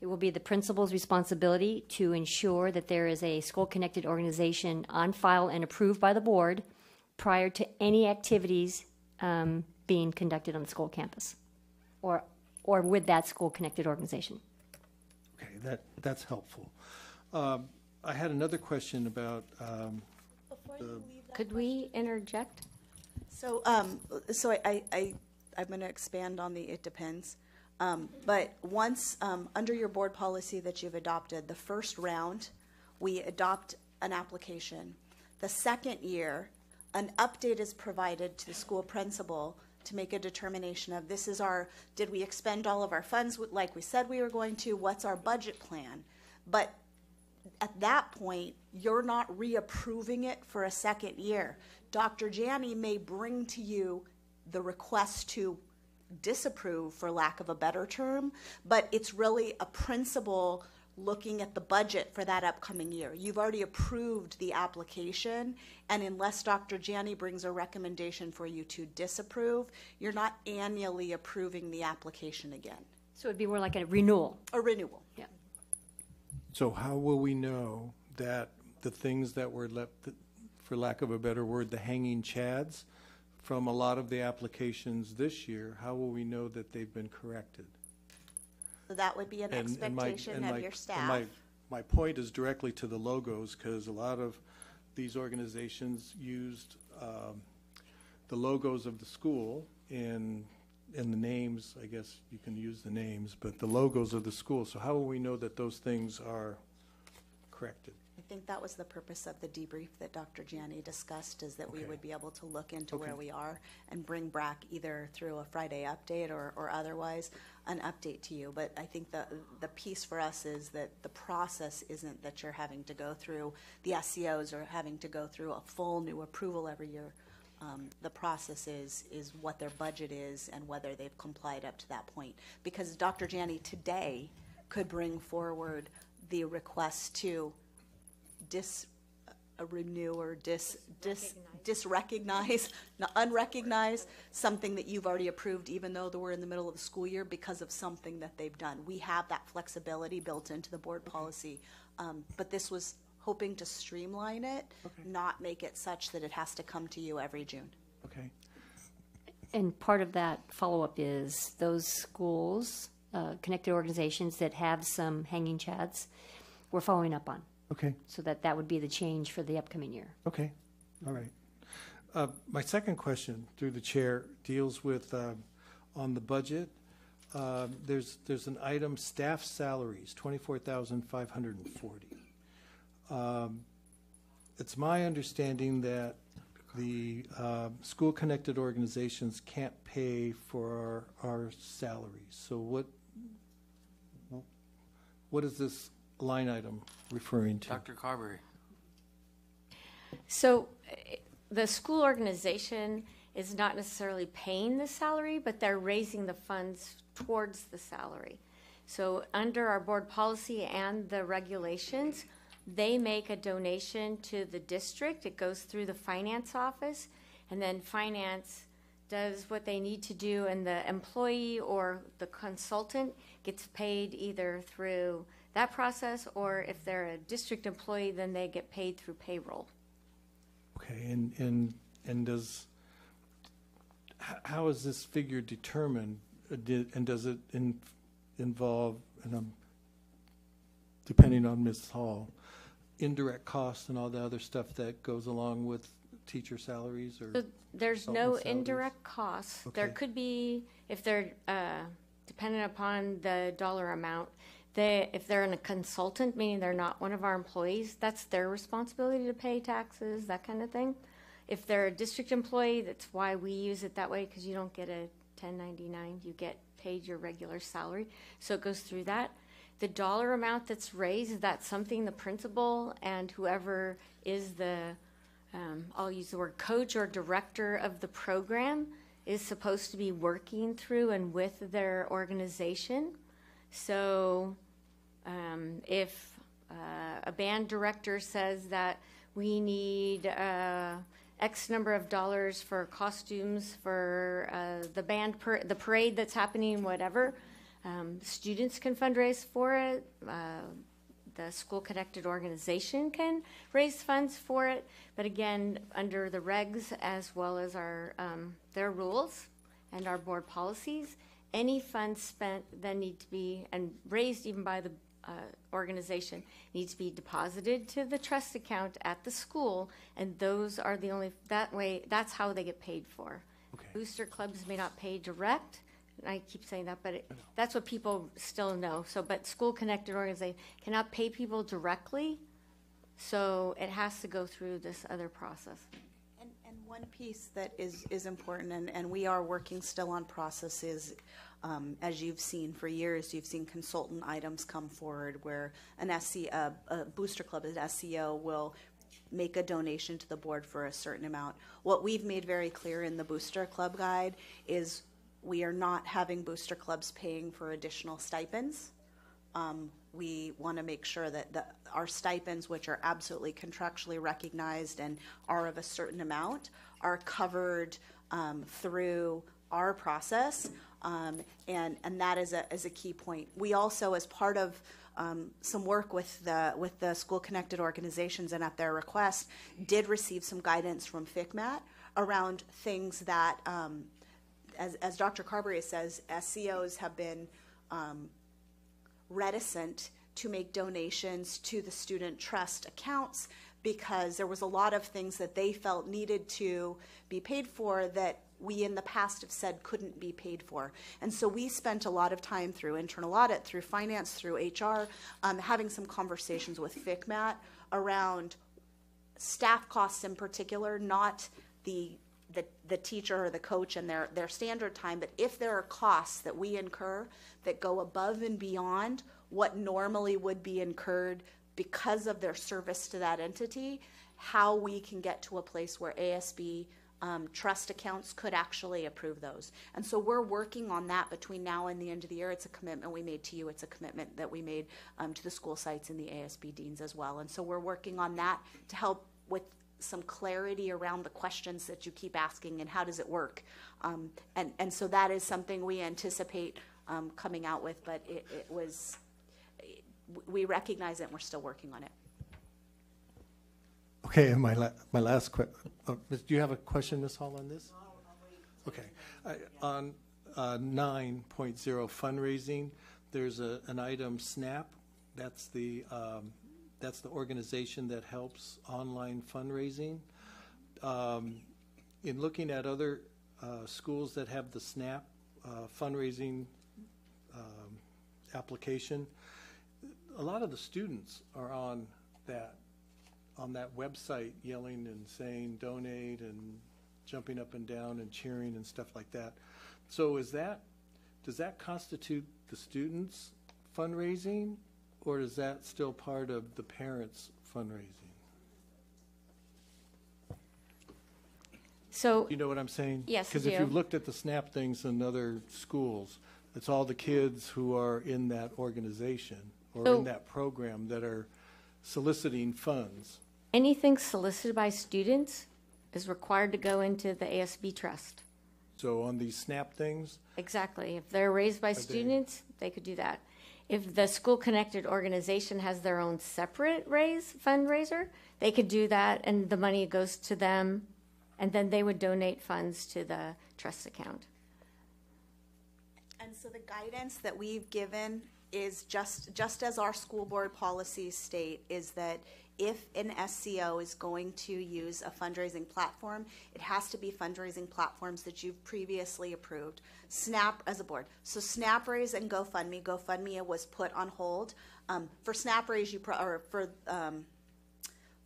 It will be the principal's responsibility to ensure that there is a school-connected organization on file and approved by the board prior to any activities being conducted on the school campus or with that school-connected organization. Okay, that's helpful. I had another question about Could we interject? So, I'm going to expand on the it depends. But once, under your board policy that you've adopted, the first round, we adopt an application. The second year, an update is provided to the school principal to make a determination of this is did we expend all of our funds like we said we were going to? What's our budget plan? But at that point, you're not reapproving it for a second year. Dr. Janney may bring to you the request to disapprove, for lack of a better term, but it's really a principal looking at the budget for that upcoming year. You've already approved the application, and unless Dr. Janney brings a recommendation for you to disapprove, you're not annually approving the application again. So it'd be more like a renewal. A renewal. Yeah. So how will we know that the things that were left, for lack of a better word, the hanging chads from a lot of the applications this year, how will we know that they've been corrected? So that would be an expectation of your staff. And my point is directly to the logos, because a lot of these organizations used the logos of the school in the names. I guess you can use the names, but the logos of the school. So how will we know that those things are corrected? I think that was the purpose of the debrief that Dr. Janney discussed, is that we would be able to look into where we are and bring back either through a Friday update or otherwise an update to you. But I think the piece for us is that the process isn't that you're having to go through, the SCOs are having to go through a full new approval every year. The process is what their budget is and whether they've complied up to that point. Because Dr. Janney today could bring forward the request to renew or disrecognize, unrecognize something that you've already approved, even though we're in the middle of the school year, because of something that they've done. We have that flexibility built into the board policy, but this was hoping to streamline it, not make it such that it has to come to you every June. Okay. And part of that follow-up is those schools, connected organizations that have some hanging chads, we're following up on. Okay. So that would be the change for the upcoming year. Okay. All right. My second question, through the chair, deals with on the budget. There's an item, staff salaries, $24,540. It's my understanding that the school-connected organizations can't pay for our salaries. So what is this line item referring to? Dr. Carberry. So the school organization is not necessarily paying the salary, but they're raising the funds towards the salary. So under our board policy and the regulations, they make a donation to the district. It goes through the finance office, and then finance does what they need to do, and the employee or the consultant gets paid either through that process, or if they're a district employee, then they get paid through payroll. Okay, and how is this figure determined, and does it involve, and I'm depending on Ms. Hall, indirect costs and all the other stuff that goes along with teacher salaries? Or so there's no indirect costs. Okay. There could be, if they're dependent upon the dollar amount. If they're a consultant, meaning they're not one of our employees, that's their responsibility to pay taxes, that kind of thing. If they're a district employee, that's why we use it that way, because you don't get a 1099. You get paid your regular salary. So it goes through that. The dollar amount that's raised, that's something the principal and whoever is the, I'll use the word coach or director of the program, is supposed to be working through and with their organization. So if a band director says that we need X number of dollars for costumes for the band, the parade that's happening, whatever, students can fundraise for it. The school-connected organization can raise funds for it. But again, under the regs as well as our their rules and our board policies, any funds spent then need to be, and raised even by the organization, needs to be deposited to the trust account at the school, and those are the only, that way, that's how they get paid for. Okay. Booster clubs may not pay direct, and I keep saying that, but that's what people still know. So, but school-connected organization cannot pay people directly, so it has to go through this other process. And one piece that is important, and we are working still on processes, as you've seen for years, you've seen consultant items come forward where a booster club, an SEO, will make a donation to the board for a certain amount. What we've made very clear in the booster club guide is we are not having booster clubs paying for additional stipends. We want to make sure that our stipends, which are absolutely contractually recognized and are of a certain amount, are covered through our process, and that is a key point. We also, as part of some work with the school-connected organizations and at their request, did receive some guidance from FCMAT around things that, as Dr. Carberry says, SCOs have been reticent to make donations to the student trust accounts because there was a lot of things that they felt needed to be paid for that we in the past have said couldn't be paid for. And so we spent a lot of time through internal audit, through finance, through HR, having some conversations with FCMAT around staff costs in particular, not the teacher or the coach and their standard time, but if there are costs that we incur that go above and beyond what normally would be incurred because of their service to that entity, how we can get to a place where ASB trust accounts could actually approve those. And so we're working on that between now and the end of the year. It's a commitment we made to you. It's a commitment that we made to the school sites and the ASB deans as well. And so we're working on that to help with some clarity around the questions that you keep asking and how does it work. And so that is something we anticipate coming out with, but we recognize it and we're still working on it. Okay, and my last question. Do you have a question, Ms. Hall, on this? Okay. On 9.0 fundraising, there's an item SNAP. That's the organization that helps online fundraising. In looking at other schools that have the SNAP fundraising application, a lot of the students are on that website yelling and saying donate and jumping up and down and cheering and stuff like that. So does that constitute the students fundraising, or is that still part of the parents fundraising? So you know what I'm saying? Yes, because if you've looked at the SNAP things in other schools, it's all the kids who are in that organization or in that program that are soliciting funds. Anything solicited by students is required to go into the ASB trust. So on these SNAP things? Exactly. If they're raised by students, they could do that. If the school-connected organization has their own separate fundraiser, they could do that, and the money goes to them, and then they would donate funds to the trust account. And so the guidance that we've given is just as our school board policies state, is that if an SCO is going to use a fundraising platform, it has to be fundraising platforms that you've previously approved. SNAP as a board. So SnapRaise and GoFundMe was put on hold. For SnapRaise,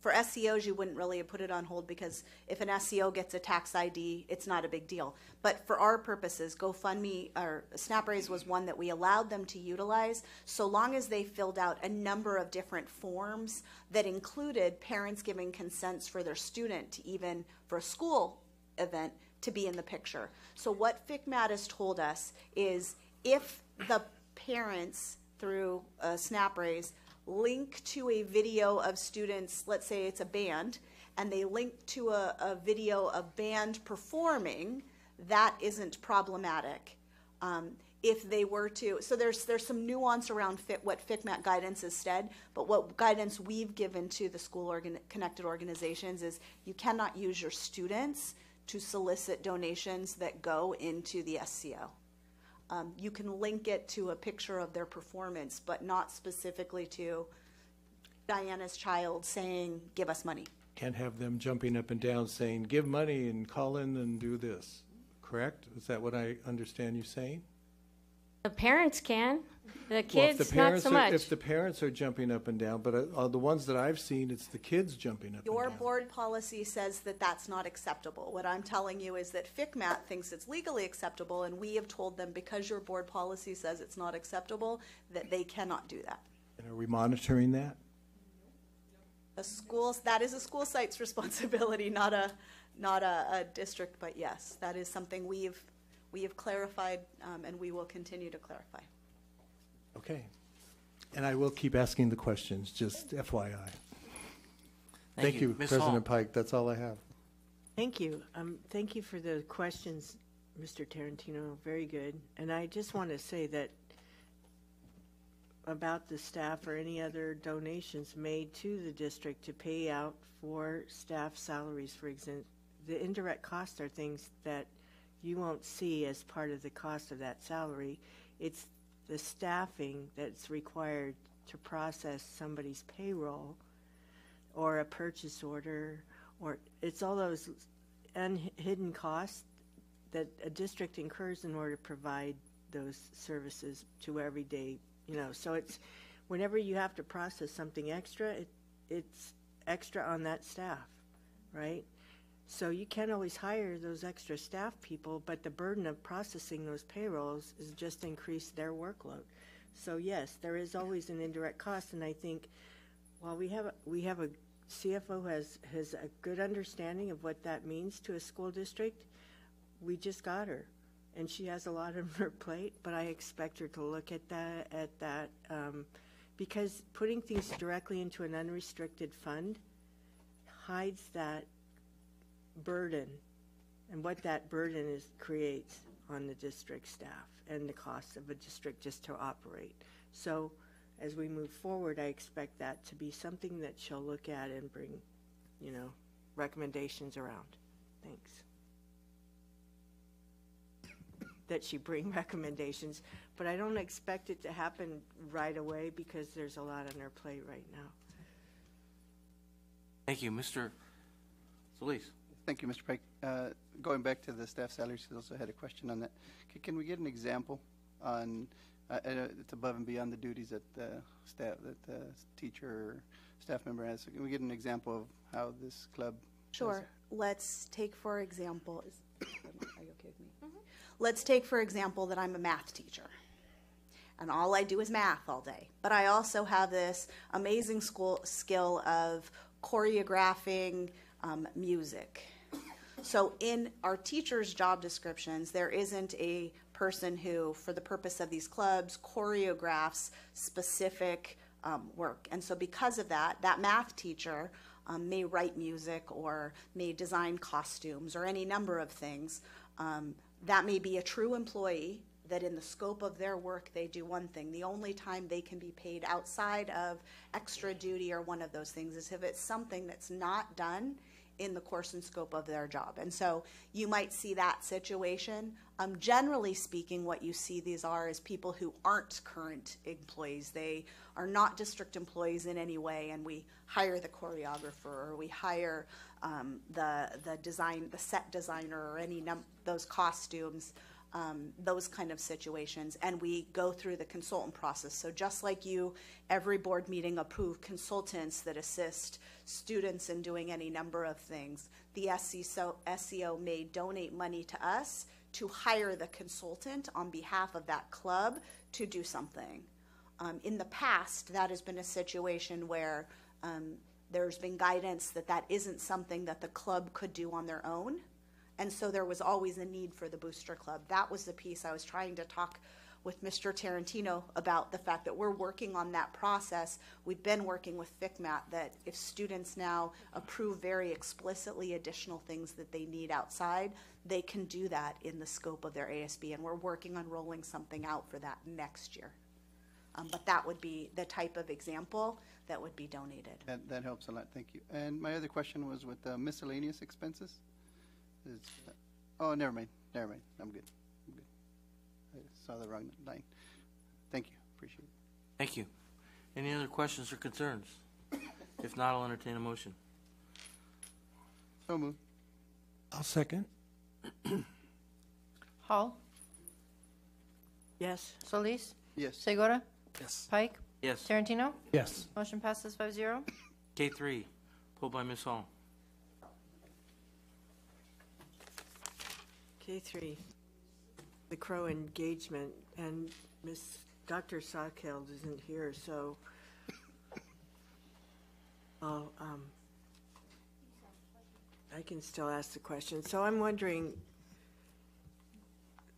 for For SEOs, you wouldn't really put it on hold because if an SEO gets a tax ID, it's not a big deal. But for our purposes, GoFundMe or SnapRaise was one that we allowed them to utilize so long as they filled out a number of different forms that included parents giving consents for their student to even for a school event to be in the picture. So what FCMAT has told us is if the parents through SnapRaise link to a video of students, let's say it's a band, and they link to a video of band performing, that isn't problematic. If they were to, so there's some nuance around what FCMAT guidance has said, but what guidance we've given to the school connected organizations is you cannot use your students to solicit donations that go into the SCO. You can link it to a picture of their performance, but not specifically to Diana's child saying, give us money. Can't have them jumping up and down saying, give money and call in and do this, correct? Is that what I understand you saying? The parents can. The kids, well, if the parents not so much. If the parents are jumping up and down, but the ones that I've seen, it's the kids jumping up Your and down. board policy says that that's not acceptable. What I'm telling you is that FCMAT thinks it's legally acceptable, and we have told them because your board policy says it's not acceptable, that they cannot do that. And are we monitoring that? The schools, that is a school site's responsibility, not a district, but yes, that is something we have clarified, and we will continue to clarify. Okay. And I will keep asking the questions, just FYI. Thank you, Ms. President Hall. Pike. That's all I have. Thank you. Thank you for the questions, Mr. Tarantino. Very good. And I just want to say that about the staff or any other donations made to the district to pay out for staff salaries, for example, the indirect costs are things that you won't see as part of the cost of that salary. It's the staffing that's required to process somebody's payroll or a purchase order, or it's all those hidden costs that a district incurs in order to provide those services to everyday, so it's whenever you have to process something extra, it's extra on that staff, right? So you can't always hire those extra staff people, but the burden of processing those payrolls is just increase their workload. So yes, there is always an indirect cost, and I think while we have a CFO has a good understanding of what that means to a school district, we just got her, and she has a lot on her plate. But I expect her to look at that because putting things directly into an unrestricted fund hides that burden and what that burden creates on the district staff and the cost of a district just to operate. So as we move forward, I expect that to be something that she'll look at and bring, recommendations around. Thanks. That she bring recommendations, but I don't expect it to happen right away because there's a lot on her plate right now. Thank you, Mr. Solis. Thank you, Mr. Pike. Going back to the staff salaries, I also had a question on that. Can we get an example on, it's above and beyond the duties that the teacher or staff member has. So can we get an example of how this club Sure. Let's take, for example, are you okay with me? Mm-hmm. Let's take, for example, that I'm a math teacher. And all I do is math all day. But I also have this amazing skill of choreographing music. So in our teachers' job descriptions, there isn't a person who, for the purpose of these clubs, choreographs specific work. And so because of that, that math teacher may write music or may design costumes or any number of things. That may be a true employee that in the scope of their work they do one thing. The only time they can be paid outside of extra duty or one of those things is if it's something that's not done in the course and scope of their job. And so you might see that situation. Generally speaking, what you see these are is people who aren't current employees. They are not district employees in any way, and we hire the choreographer or we hire the set designer or any those costumes those kind of situations, and we go through the consultant process. So just like you, every board meeting approve consultants that assist students in doing any number of things. The SEO may donate money to us to hire the consultant on behalf of that club to do something. In the past, that has been a situation where there's been guidance that that isn't something that the club could do on their own. And so there was always a need for the booster club. That was the piece I was trying to talk with Mr. Tarantino about, the fact that we're working on that process. We've been working with FCMAT that if students now approve very explicitly additional things that they need outside, they can do that in the scope of their ASB. And we're working on rolling something out for that next year. But that would be the type of example that would be donated. That helps a lot, thank you. And my other question was with the miscellaneous expenses. Oh, never mind, I'm good. I saw the wrong line. Thank you, appreciate it. Thank you. Any other questions or concerns? If not, I'll entertain a motion. So moved. I'll second. Hall? Yes. Solis? Yes. Segura? Yes. Pike? Yes. Tarantino? Yes. Motion passes 5-0. K3, pulled by Ms. Hall. K3, the Crow engagement, and Dr. Sawkeld isn't here, so I can still ask the question. So I'm wondering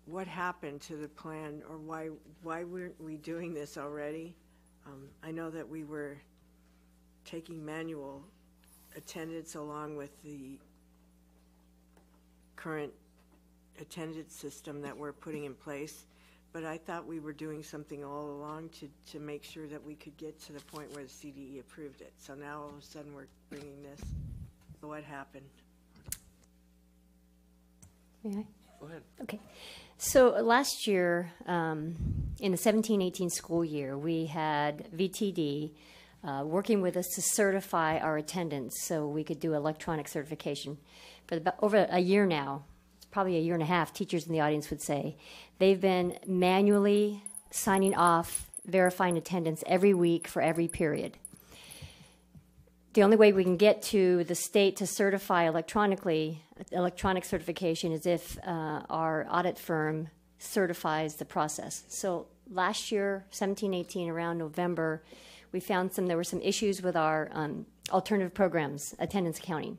what happened to the plan, or why weren't we doing this already? I know that we were taking manual attendance along with the current attendance system that we're putting in place, but I thought we were doing something all along to make sure that we could get to the point where the CDE approved it. So now all of a sudden we're bringing this. So what happened? May I? Go ahead. Okay. So last year, in the 17-18 school year, we had VTD working with us to certify our attendance so we could do electronic certification. For over a year now, probably a year and a half, teachers in the audience would say, they've been manually signing off, verifying attendance every week for every period. The only way we can get to the state to certify electronic certification is if our audit firm certifies the process. So last year, 17-18, around November, we found there were some issues with our alternative programs, attendance accounting.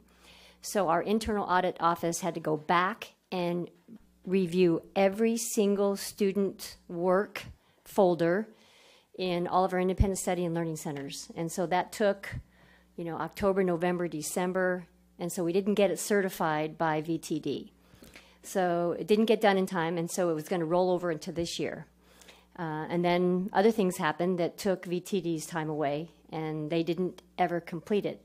So our internal audit office had to go back and review every single student work folder in all of our independent study and learning centers. And so that took, October, November, December, and so we didn't get it certified by VTD. So it didn't get done in time, and so it was going to roll over into this year. And then other things happened that took VTD's time away, and they didn't ever complete it.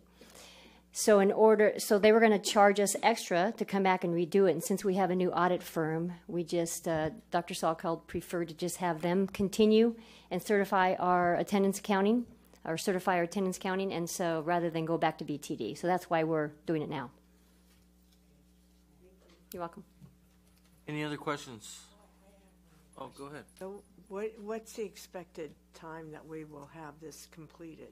So they were going to charge us extra to come back and redo it. And since we have a new audit firm, we just, Dr. Salkeld preferred to just have them continue and certify our attendance accounting, and so rather than go back to VTD. So that's why we're doing it now. You're welcome. Any other questions? Oh, go ahead. So what's the expected time that we will have this completed?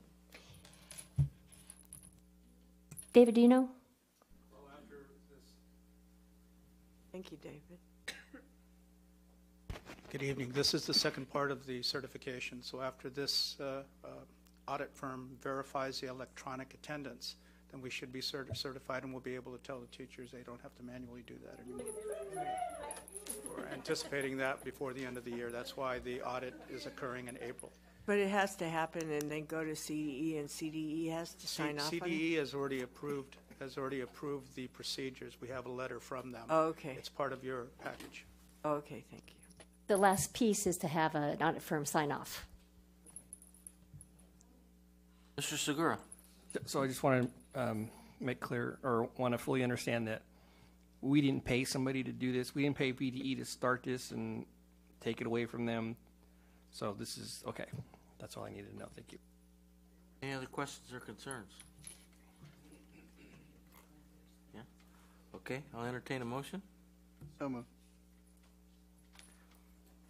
David, do you know? Well, after this. Thank you, David. Good evening. This is the second part of the certification. So after this audit firm verifies the electronic attendance, then we should be certified, and we'll be able to tell the teachers they don't have to manually do that anymore. We're anticipating that before the end of the year. That's why the audit is occurring in April. But it has to happen and then go to CDE, and CDE has to sign off on it? CDE has already approved the procedures. We have a letter from them. Oh, okay. It's part of your package. Okay, thank you. The last piece is to have an audit firm sign off. Mr. Segura. So I just want to make clear, or want to fully understand that we didn't pay somebody to do this. We didn't pay VDE to start this and take it away from them. So this is, okay. That's all I needed to know. Thank you. Any other questions or concerns? Yeah? Okay, I'll entertain a motion. So moved.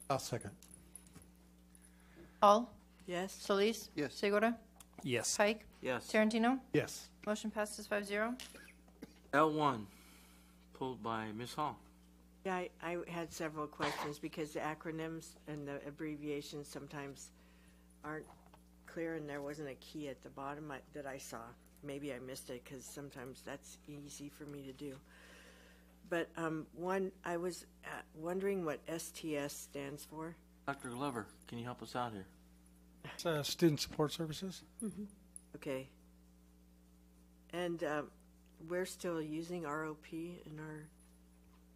I'll second. Hall. Yes. Solis. Yes. Segura. Yes. Pike. Yes. Tarantino. Yes. Motion passes 5-0. L1, pulled by Ms. Hall. Yeah, I had several questions because the acronyms and the abbreviations sometimes aren't clear, and there wasn't a key at the bottom that I saw. Maybe I missed it because sometimes that's easy for me to do. But I was wondering what STS stands for. Dr. Glover, can you help us out here? It's Student Support Services. Okay. And we're still using ROP in our...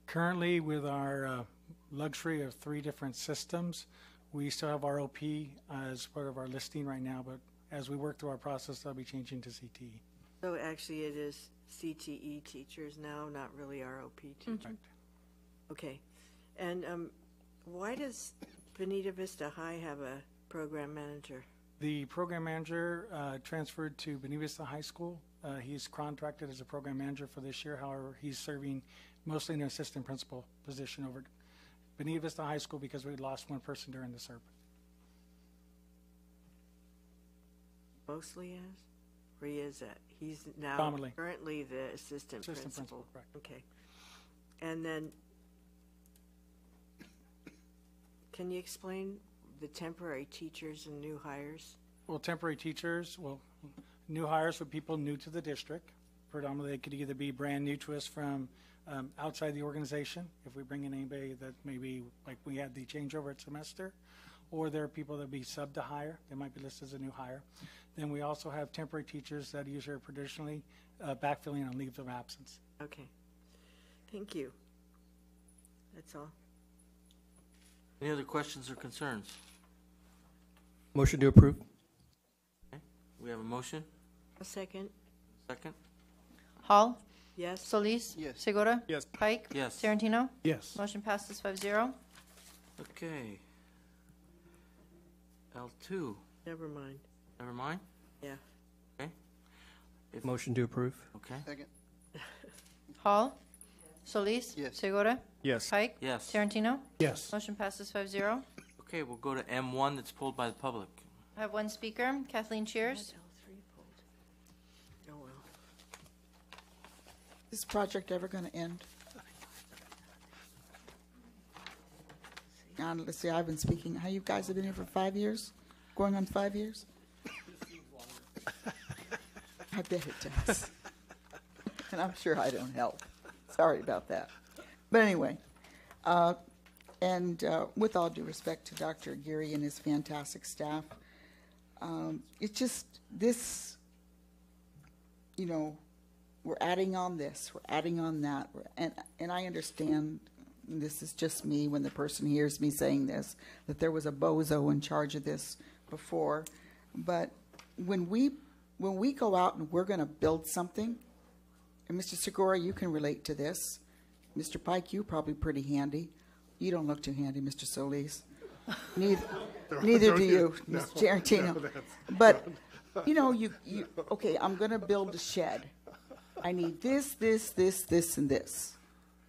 Currently, with our luxury of 3 different systems, we still have ROP as part of our listing right now, but as we work through our process, I'll be changing to CTE. So actually it is CTE teachers now, not really ROP teachers? Right. Okay. And why does Bonita Vista High have a program manager? The program manager transferred to Bonita Vista High School. He's contracted as a program manager for this year. However, he's serving mostly in an assistant principal position over Bonita Vista High School because we lost one person during the SERP. Mostly is? Or he is that? He's now Predominantly. currently the assistant principal. Principal, correct. Okay. And then, can you explain the temporary teachers and new hires? Well, temporary teachers, new hires for people new to the district. Predominantly, they could either be brand new to us from outside the organization, if we bring in anybody that maybe, like we had the changeover at semester, or there are people that be sub to hire. They might be listed as a new hire. Then we also have temporary teachers that usually are traditionally backfilling on leaves of absence. Okay. Thank you. That's all. Any other questions or concerns? Motion to approve. Okay. We have a motion. A second. Second. Hall. Yes. Solis. Yes. Segura. Yes. Pike. Yes. Tarantino. Yes. Motion passes 5-0. Okay. L2. Never mind. Never mind? Yeah. Okay. Motion to approve. Okay. Second. Hall. Solis. Yes. Segura. Yes. Pike. Yes. Tarantino. Yes. Motion passes 5-0. Okay, we'll go to M1 that's pulled by the public. I have one speaker, Kathleen Cheers. L3 pulled. Oh, well. Is this project ever going to end? Let's see, I've been speaking. How you guys have been here for 5 years? Going on 5 years? I bet it does. And I'm sure I don't help. Sorry about that. But anyway, with all due respect to Dr. Aguirre and his fantastic staff, it's just this, we're adding on this, we're adding on that, and I understand, this is just me when the person hears me saying this, that there was a bozo in charge of this before, but when we go out and we're going to build something, and Mr. Segura, you can relate to this. Mr. Pike, you're probably pretty handy. You don't look too handy, Mr. Solis. Neither do you, Mr. Tarantino. But, okay, I'm going to build a shed. I need this, and this.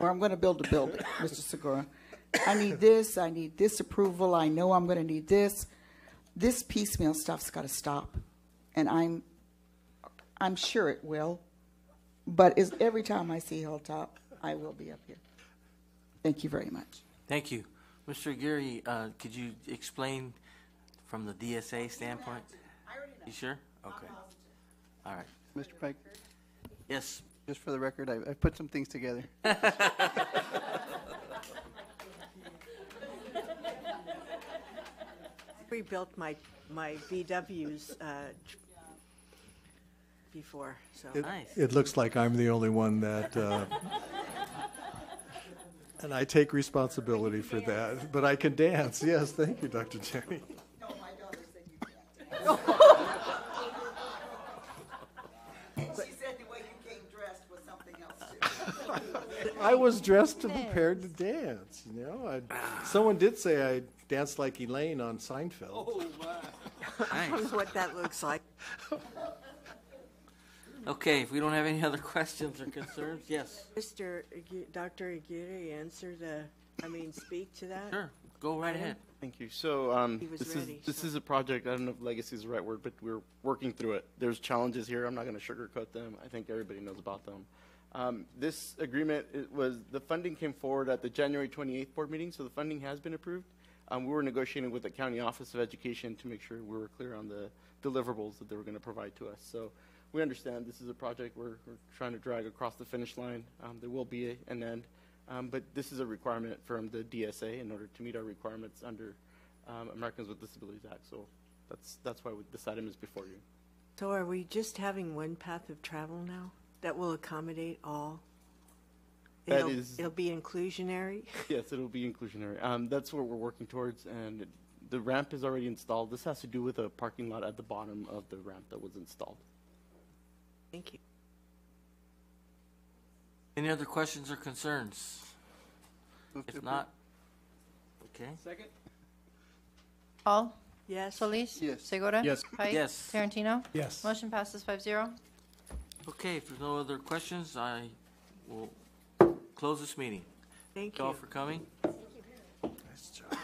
Or I'm going to build a building, Mr. Segura. I need this approval. I know I'm going to need this. This piecemeal stuff's got to stop. And I'm sure it will. But every time I see Hilltop, I will be up here. Thank you very much. Thank you. Mr. Aguirre, could you explain from the DSA standpoint? I already know. You sure? Okay. All right. Mr. Pike, Yes. just for the record, I put some things together. Rebuilt my VWs before, so. Nice. It looks like I'm the only one that, and I take responsibility for that. But I can dance. Yes, thank you, Dr. Jenny. No, my daughter said you can't. She said the way you came dressed was something else, too. I was dressed and prepared to dance. Someone did say I danced like Elaine on Seinfeld. Oh, Nice. That's what that looks like. Okay, if we don't have any other questions or concerns, yes. Dr. Aguirre speak to that? Sure. Go right ahead. Thank you. So He was this ready, is so- a project. I don't know if legacy is the right word, but we're working through it. There's challenges here. I'm not going to sugarcoat them. I think everybody knows about them. This agreement the funding came forward at the January 28th board meeting, so the funding has been approved. We were negotiating with the County Office of Education to make sure we were clear on the deliverables that they were going to provide to us. So we understand this is a project we're trying to drag across the finish line. There will be an end. But this is a requirement from the DSA in order to meet our requirements under Americans with Disabilities Act. So that's why this item is before you. So are we just having one path of travel now that will accommodate all? It'll be inclusionary? Yes, it'll be inclusionary. That's what we're working towards, and the ramp is already installed. This has to do with a parking lot at the bottom of the ramp that was installed. Thank you. Any other questions or concerns? If not, okay. Second? Hall? Yes. Solis? Yes. Segura? Yes. Pike? Yes. Tarantino? Yes. Motion passes 5-0. Okay, if there's no other questions, I will close this meeting. Thank Thank you all you. for coming. Nice job.